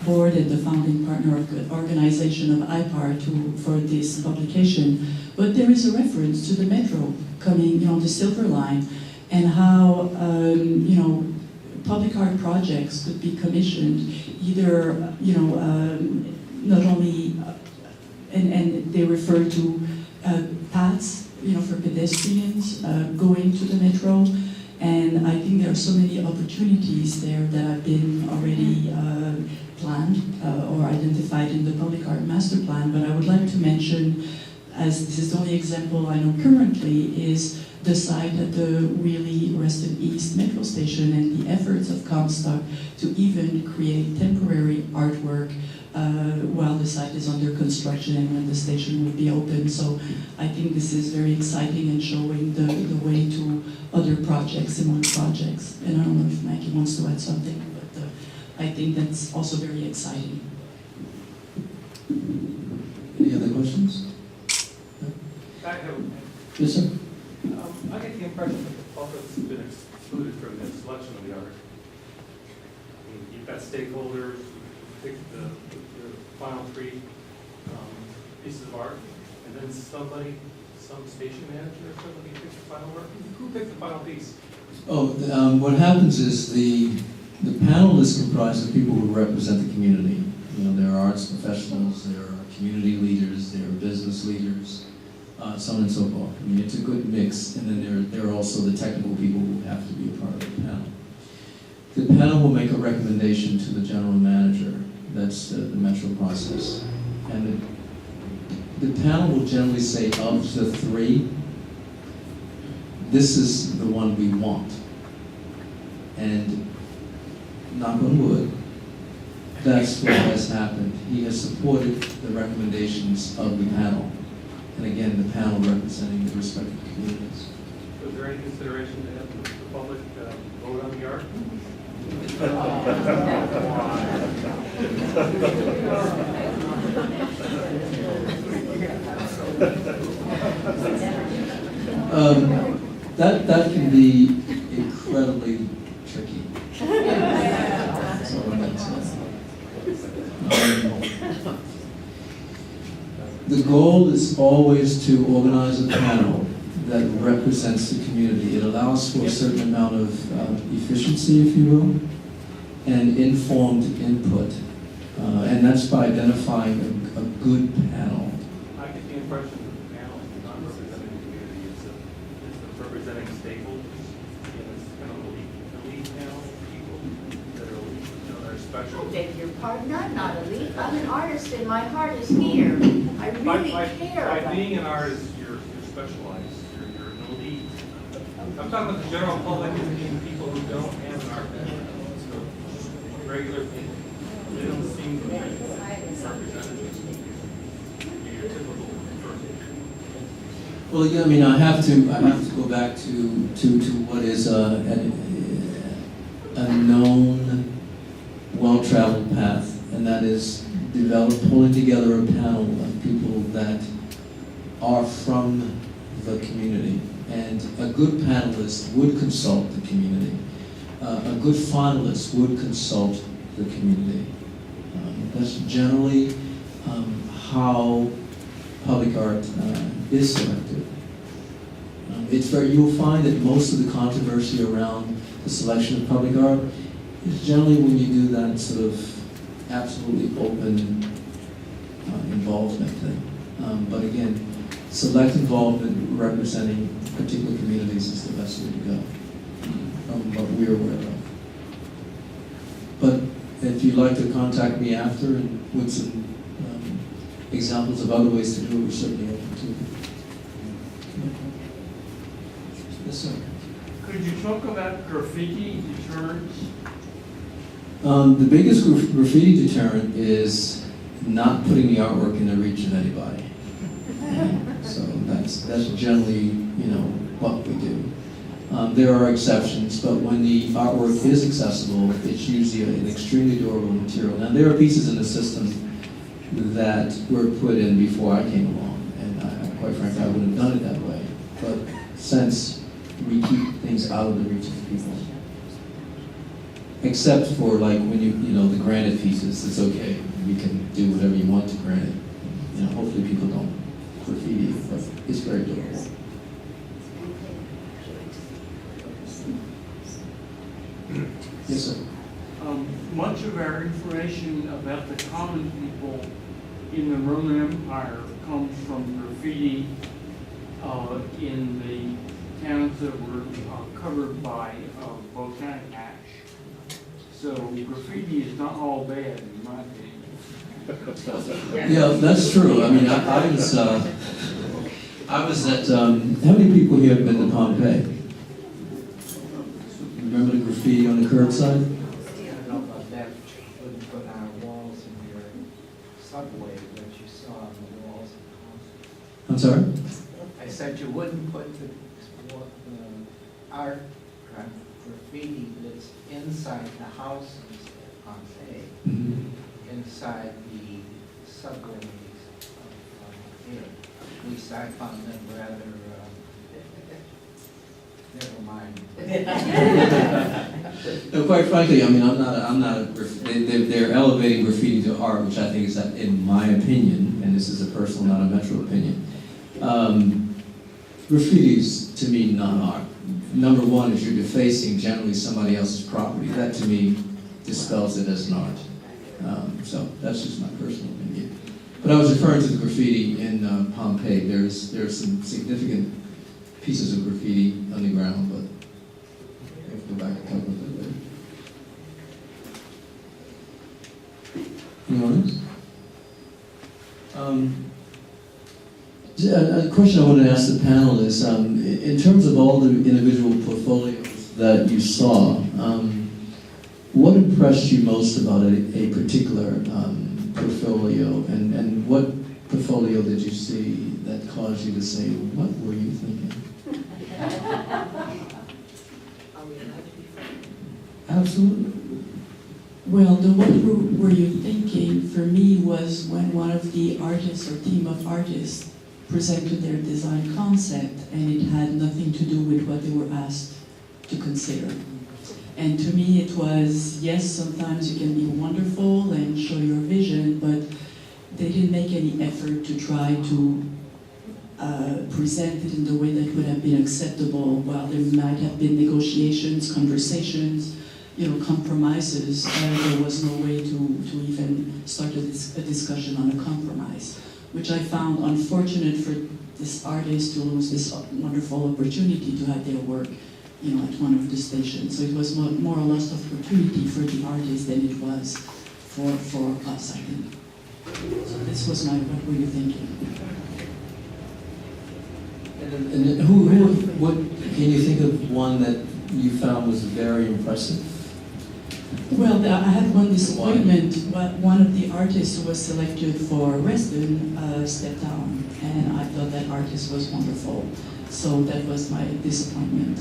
board and the founding partner of the organization of IPAR for this publication. But there is a reference to the metro coming, the Silver Line, and how, public art projects could be commissioned either, not only, and they refer to paths, for pedestrians going to the metro. And I think there are so many opportunities there that have been already planned or identified in the public art master plan. But I would like to mention, as this is the only example I know currently, is the site at the really Reston East metro station and the efforts of Comstock to even create temporary artwork while the site is under construction and when the station will be open. So I think this is very exciting and showing the way to other projects, similar projects. And I don't know if Maggie wants to add something, but I think that's also very exciting. Any other questions? Yes, sir. I get the impression that the public's been excluded from the selection of the art. You've got stakeholders who pick the final three pieces of art, and then some station manager or somebody picks the final work. Who picked the final piece? What happens is the panel is comprised of people who represent the community. There are arts professionals, there are community leaders, there are business leaders, so on and so forth. It's a good mix, and then there are also the technical people who have to be a part of the panel. The panel will make a recommendation to the general manager. That's the Metro process. And the panel will generally say, of the three, this is the one we want. And knock on wood, that's what has happened. He has supported the recommendations of the panel. And again, the panel representing the respective communities. So is there any consideration to have the public vote on the art? That can be incredibly tricky. So, the goal is always to organize a panel that represents the community. It allows for a certain amount of efficiency, if you will, and informed input. And that's by identifying a good panel. I get the impression that the panel is not representing the community, it's representing stakeholders. And it's kind of elite panel, people that are elite, that are special. I beg your pardon, I'm not elite. I'm an artist and my heart is here. I really care By about being an artist, you're specialized, you're an elite. I'm talking about the general public and people who don't have an art background, so regular people. They don't seem to be representatives. Your typical person. Well, again, I mean, I have to go back to what is a known, well-traveled path, and that is pulling together a panel of people that are from the community. And a good panelist would consult the community. A good finalist would consult the community. That's generally how public art is selected. You'll find that most of the controversy around the selection of public art is generally when you do that sort of absolutely open involvement thing. But again, select involvement representing particular communities is the best way to go, from what we're aware of. But if you'd like to contact me after and with some examples of other ways to do it, we're certainly open to it. Yes, sir. Could you talk about graffiti deterrence? The biggest graffiti deterrent is not putting the artwork in the reach of anybody. So that's generally, what we do. There are exceptions, but when the artwork is accessible, it's usually an extremely durable material. Now, there are pieces in the system that were put in before I came along, and quite frankly, I wouldn't have done it that way. But since we keep things out of the reach of people, except for like when the granite pieces, it's okay. You can do whatever you want to granite. Hopefully people don't graffiti it, but it's very durable. Yes, sir. Much of our information about the common people in the Roman Empire comes from graffiti in the towns that were covered by volcanic ash. So graffiti is not all bad, in my opinion. Yeah, that's true. I mean, I was at, how many people here have been to Pompeii? Remember the graffiti on the curbside? I don't know about that, wouldn't put our walls in your subway that you saw on the walls. I'm sorry? I said you wouldn't put the art graffiti that's inside the houses at Pompeii, inside the subways here. At least I found them rather, never mind. No, quite frankly, I mean, I'm not they're elevating graffiti to art, which I think is, in my opinion, and this is a personal, not a metro opinion, graffiti is, to me, not art. Number one is you're defacing generally somebody else's property. That, to me, dispels it as an art. So that's just my personal opinion. But I was referring to the graffiti in Pompeii. There's some significant pieces of graffiti on the ground, but I have to go back and talk about that later. Anyone else? A question I wanted to ask the panel is, in terms of all the individual portfolios that you saw, what impressed you most about a particular portfolio, and what portfolio did you see that caused you to say, what were you thinking? Absolutely. Well, the what were you thinking for me was when one of the artists or team of artists presented their design concept, and it had nothing to do with what they were asked to consider. And to me, it was, yes, sometimes you can be wonderful and show your vision, but they didn't make any effort to try to present it in the way that would have been acceptable. While there might have been negotiations, conversations, compromises, there was no way to even start a discussion on a compromise, which I found unfortunate for this artist to lose this wonderful opportunity to have their work, at one of the stations. So it was more a lost opportunity for the artist than it was for us, I think. So this was what were you thinking? And what can you think of one that you found was very impressive? Well, I had one disappointment. One of the artists who was selected for Reston stepped down, and I thought that artist was wonderful. So that was my disappointment.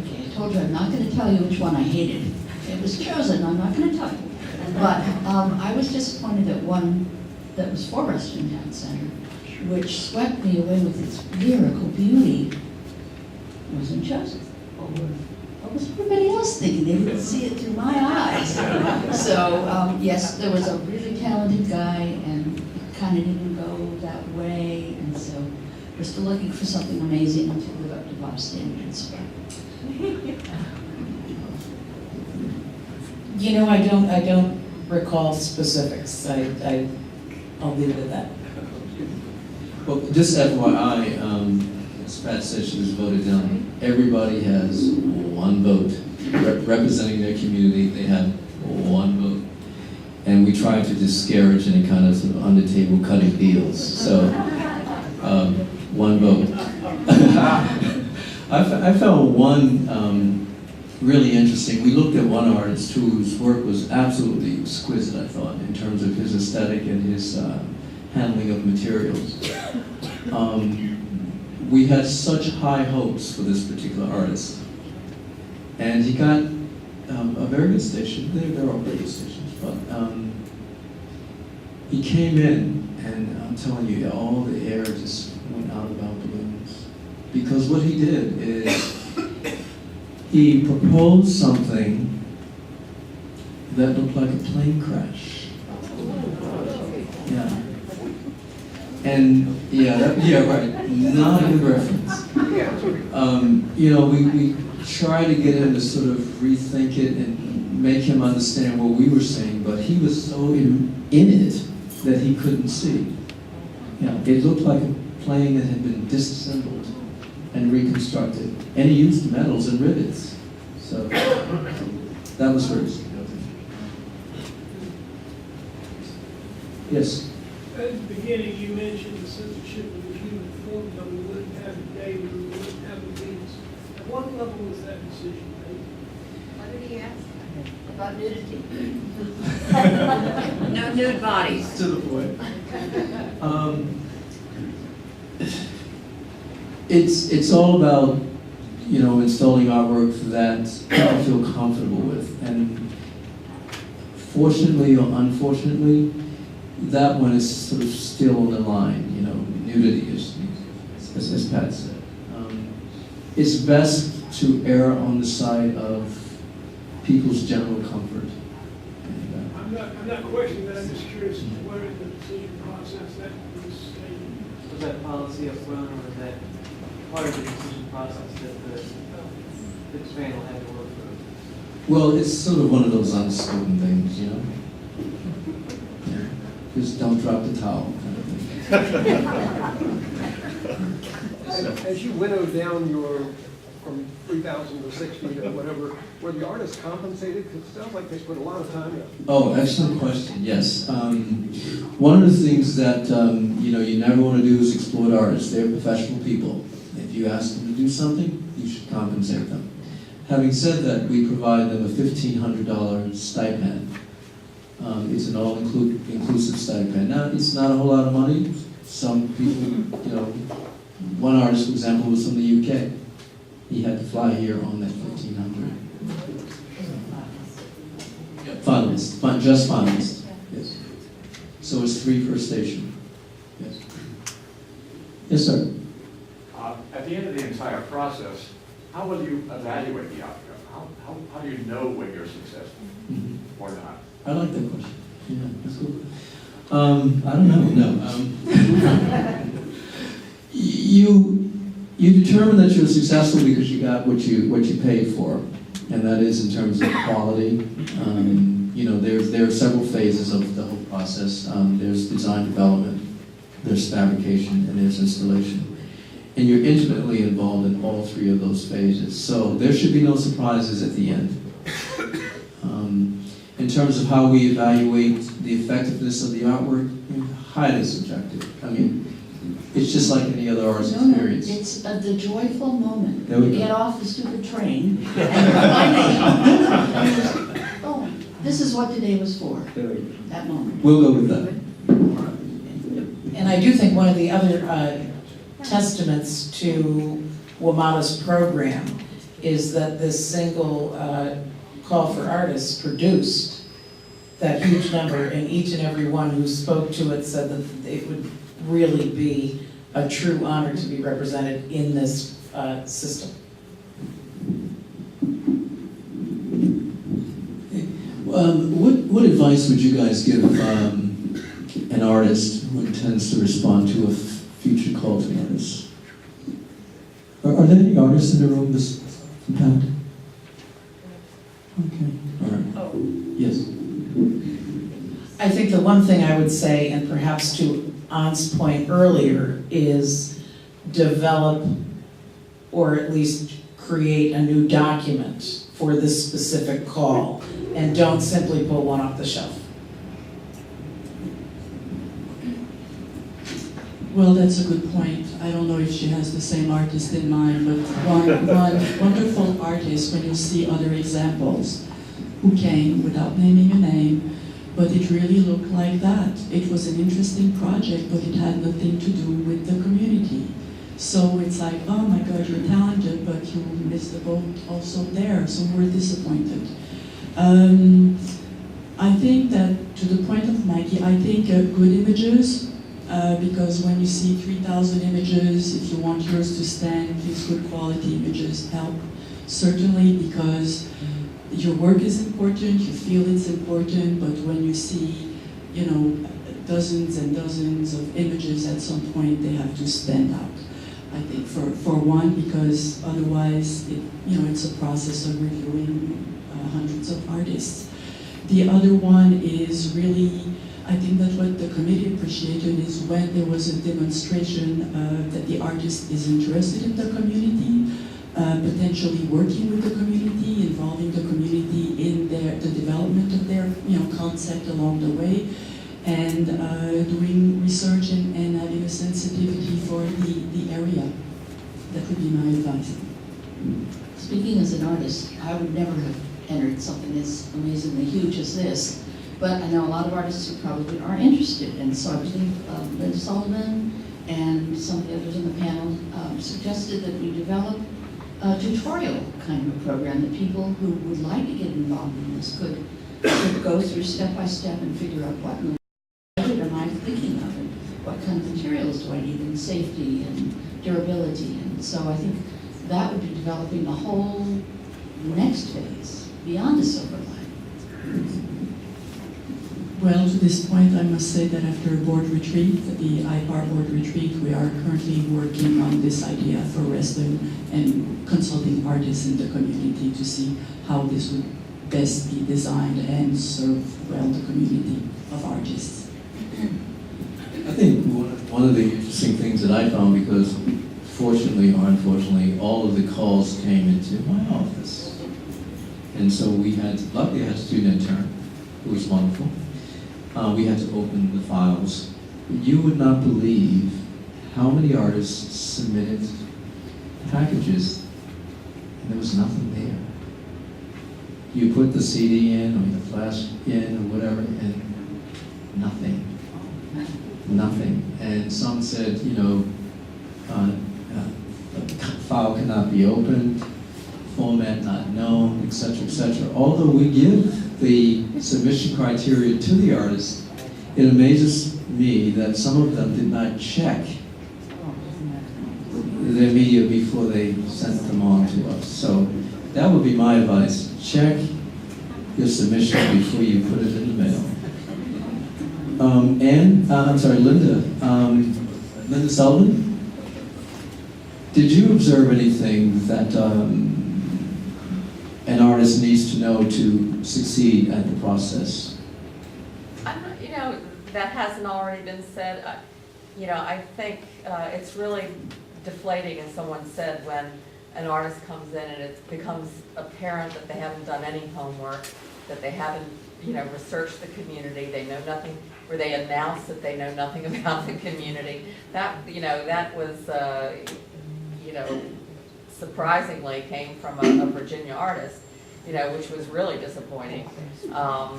Okay, I told you I'm not going to tell you which one I hated. It was chosen, I'm not going to tell you. But I was disappointed that one that was for Reston Town Center, which swept me away with its lyrical beauty, wasn't chosen. What was everybody else thinking? They didn't see it through my eyes. So, yes, there was a really talented guy, and it kind of didn't go that way, and so we're still looking for something amazing to live up to Bob's standards. I don't recall specifics. I'll leave it at that. Well, just FYI, as Pat said, she was voted down. Everybody has one vote. Representing their community, they have one vote. And we try to discourage any kind of sort of under-table cutting deals. So, one vote. I found one really interesting. We looked at one artist whose work was absolutely exquisite, I thought, in terms of his aesthetic and his handling of materials. We had such high hopes for this particular artist. And he got a very good station. They're all very good stations. But he came in, and I'm telling you, all the air just went out of our balloons. Because what he did is he proposed something that looked like a plane crash. Yeah. And right. Not a good reference. We try to get him to sort of rethink it and make him understand what we were saying, but he was so in it that he couldn't see. It looked like a plane that had been disassembled and reconstructed, and he used metals and rivets. So that was first. Yes. At the beginning, you mentioned the censorship of the human form that we wouldn't have today, we wouldn't have the means. At what level was that decision made? What did he ask? About nudity. No nude bodies. To the point. It's all about, installing artwork that people feel comfortable with. And fortunately or unfortunately, that one is sort of still on the line, nudity, as Pat said. It's best to err on the side of people's general comfort. I'm not questioning that, I'm just curious where in the decision process that was stated. Was that policy up front, or was that part of the decision process that the panel had to work through? Well, it's sort of one of those unspoken things, Just don't drop the towel kind of thing. As you winnowed down from 3,000 to 60 or whatever, were the artists compensated? Because it sounds like they put a lot of time in. Oh, excellent question, yes. One of the things that, you never want to do is exploit artists. They're professional people. If you ask them to do something, you should compensate them. Having said that, we provide them a $1,500 stipend. It's an all-inclusive stipend. Now, it's not a whole lot of money. Some people, one artist, for example, was from the UK. He had to fly here on that $1,500. Finalist, just finalist. Yes. So it's 3 per station. Yeah. Yes, sir. At the end of the entire process, how will you evaluate the outcome? How do you know when you're successful or not? I like that question. Yeah, that's cool. I don't know, no. You determine that you're successful because you got what you paid for, and that is in terms of quality. There are several phases of the whole process. There's design development, there's fabrication, and there's installation. And you're intimately involved in all three of those phases. So there should be no surprises at the end. In terms of how we evaluate the effectiveness of the artwork, highly subjective. I mean, it's just like any other artist experience. It's the joyful moment. There we You go. get off the stupid train and you're finding, oh, this is what today was for, There we go. that moment. We'll go with that. And I do think one of the other testaments to WMATA's program is that this single call for artists produced that huge number, and each and every one who spoke to it said that it would really be a true honor to be represented in this system. What advice would you guys give an artist who intends to respond to a future call to artists? Are there any artists in the room this Pat? Okay, all right. Yes. I think the one thing I would say, and perhaps to Ann's point earlier, is develop or at least create a new document for this specific call, and don't simply pull one off the shelf. Well, that's a good point. I don't know if she has the same artist in mind, but one wonderful artist, when you see other examples, who came without naming a name, but it really looked like that. It was an interesting project, but it had nothing to do with the community. So it's like, oh my God, you're talented, but you missed the boat also there, so we're disappointed. I think that, to the point of Maggie, I think good images, because when you see 3,000 images, if you want yours to stand, these good quality images help. Certainly, because your work is important, you feel it's important, but when you see, dozens and dozens of images, at some point they have to stand out. I think for one, because otherwise it's a process of reviewing hundreds of artists. The other one is really, I think that what the committee appreciated is when there was a demonstration that the artist is interested in the community, potentially working with the community, involving the community in the development of their concept along the way, and doing research and having a sensitivity for the area. That would be my advice. Speaking as an artist, I would never have entered something as amazingly huge as this, but I know a lot of artists who probably aren't interested, and so I believe Linda Sullivan and some of the others on the panel suggested that we develop a tutorial kind of a program that people who would like to get involved in this could go through step by step and figure out what am I thinking of, and what kind of materials do I need, and safety and durability. And so I think that would be developing the whole next phase beyond the silver line. Well, to this point, I must say that after a board retreat, the IPAR board retreat, we are currently working on this idea for Reston and consulting artists in the community to see how this would best be designed and serve well the community of artists. I think one of the interesting things that I found, because fortunately or unfortunately, all of the calls came into my office. And so luckily I had a student intern, who was wonderful. We had to open the files. You would not believe how many artists submitted packages, and there was nothing there. You put the CD in, or the flash in, or whatever, and nothing. Nothing. And some said, the file cannot be opened, format not known, etc., etc. Although we give the submission criteria to the artist, it amazes me that some of them did not check their media before they sent them on to us. So that would be my advice. Check your submission before you put it in the mail. Linda. Linda Sullivan, did you observe anything that an artist needs to know to succeed at the process? You know, that hasn't already been said. You know, I think it's really deflating, as someone said, when an artist comes in and it becomes apparent that they haven't done any homework, that they haven't, you know, researched the community, they know nothing, or they announce that they know nothing about the community. That, you know, that was, you know, surprisingly came from a Virginia artist, you know, which was really disappointing. Yeah,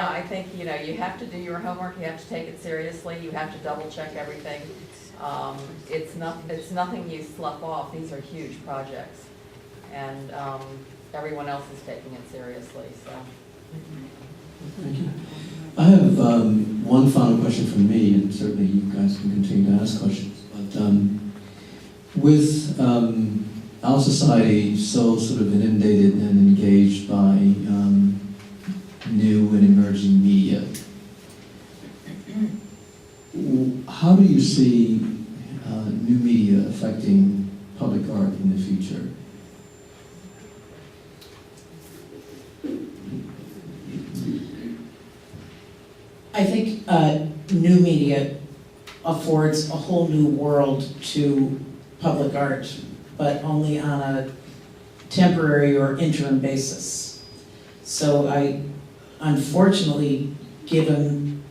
I think, you know, you have to do your homework, you have to take it seriously, you have to double check everything. It's nothing you slough off. These are huge projects, and everyone else is taking it seriously, so. Thank you. I have one final question from me, and certainly you guys can continue to ask questions. But with our society so sort of inundated and engaged by new and emerging media, how do you see new media affecting public art in the future? I think new media affords a whole new world to public art, but only on a temporary or interim basis. So unfortunately, given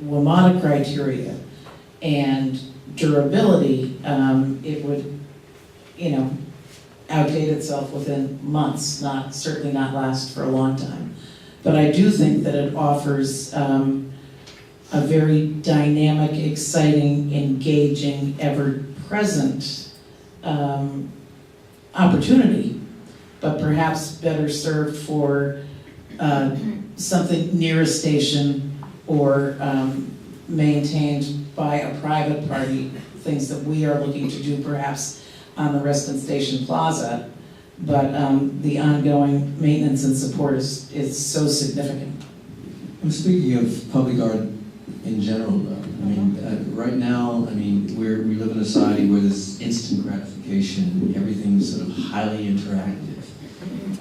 WMATA criteria and durability, it would, you know, outdate itself within months, certainly not last for a long time. But I do think that it offers a very dynamic, exciting, engaging, ever-present opportunity, but perhaps better served for something near a station or maintained by a private party, things that we are looking to do perhaps on the Reston Station Plaza, but the ongoing maintenance and support is so significant. I'm speaking of public art in general, though. I mean, right now, I mean, we live in a society where there's instant gratification, everything's sort of highly interactive.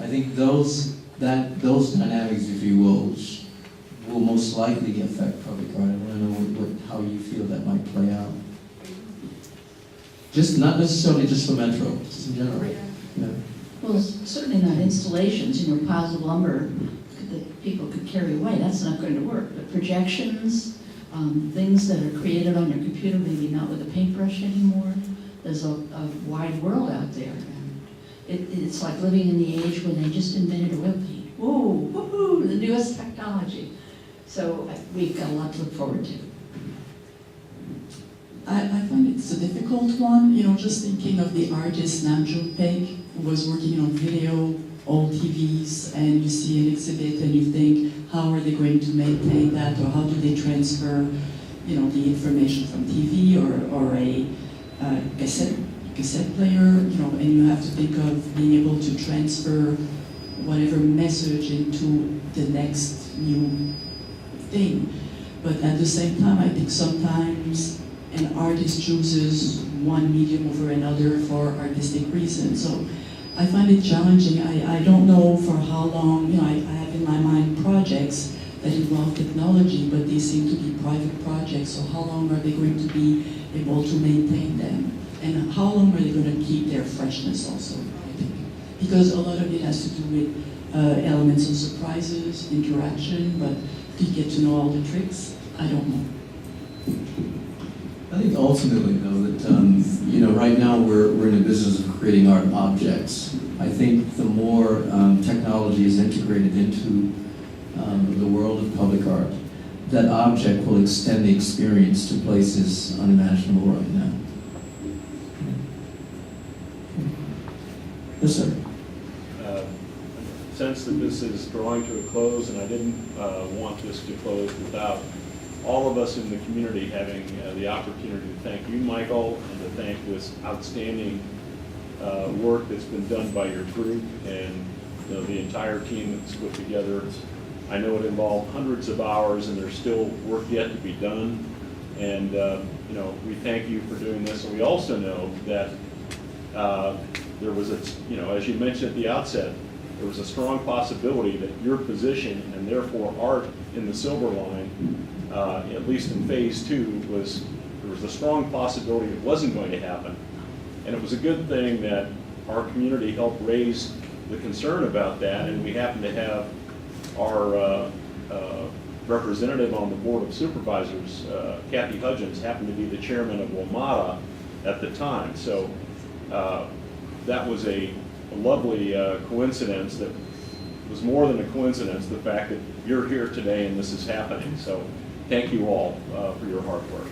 I think those dynamics, if you will most likely affect public art. I want to know how you feel that might play out. Just not necessarily just for Metro, just in general. Yeah. Well, certainly not installations, you know, piles of lumber that people could carry away. That's not going to work. But projections, things that are created on your computer, maybe not with a paintbrush anymore. There's a wide world out there. And it's like living in the age when they just invented oil paint. Whoa, woohoo, the newest technology. So we've got a lot to look forward to. I find it's a difficult one, you know, just thinking of the artist Namjoon Paik, who was working on video, old TVs, and you see an exhibit and you think, how are they going to maintain that, or how do they transfer, you know, the information from TV or a cassette player, you know, and you have to think of being able to transfer whatever message into the next new thing. But at the same time, I think sometimes an artist chooses one medium over another for artistic reasons. So I find it challenging. I don't know for how long, you know, I have in my mind projects that involve technology, but they seem to be private projects. So how long are they going to be able to maintain them? And how long are they going to keep their freshness also, I think? Because a lot of it has to do with elements of surprises, interaction, but do you get to know all the tricks? I don't know. I think ultimately, though, that you know, right now we're in the business of creating art objects. I think the more technology is integrated into the world of public art, that object will extend the experience to places unimaginable right now. Yes, sir. Since that this is drawing to a close, and I didn't want this to close without all of us in the community having the opportunity to thank you, Michael, and to thank this outstanding work that's been done by your group and the entire team that's put together. I know it involved hundreds of hours, and there's still work yet to be done. And we thank you for doing this. And we also know that there was as you mentioned at the outset, there was a strong possibility that your position and therefore art in the Silver Line, at least in phase 2, there was a strong possibility it wasn't going to happen. And it was a good thing that our community helped raise the concern about that, and we happen to have our representative on the Board of Supervisors, Kathy Hudgens, happened to be the chairman of WMATA at the time. So that was a lovely coincidence that was more than a coincidence, the fact that you're here today and this is happening. So thank you all for your hard work.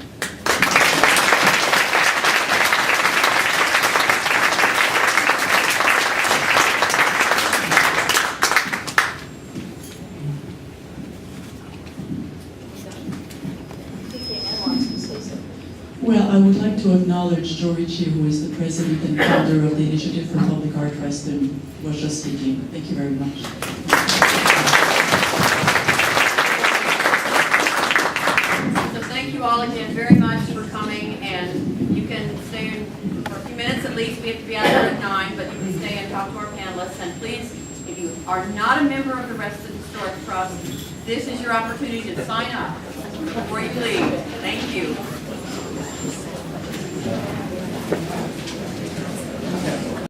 Well, I would like to acknowledge Joe Ritchie, who is the president and founder of the Initiative for Public Art Reston, was just speaking. Thank you very much. So thank you all again very much for coming, and you can stay in for a few minutes at least. We have to be out there at 9, but you can stay and talk to our panelists. And please, if you are not a member of the Reston Historic Trust, this is your opportunity to sign up before you leave. Thank you.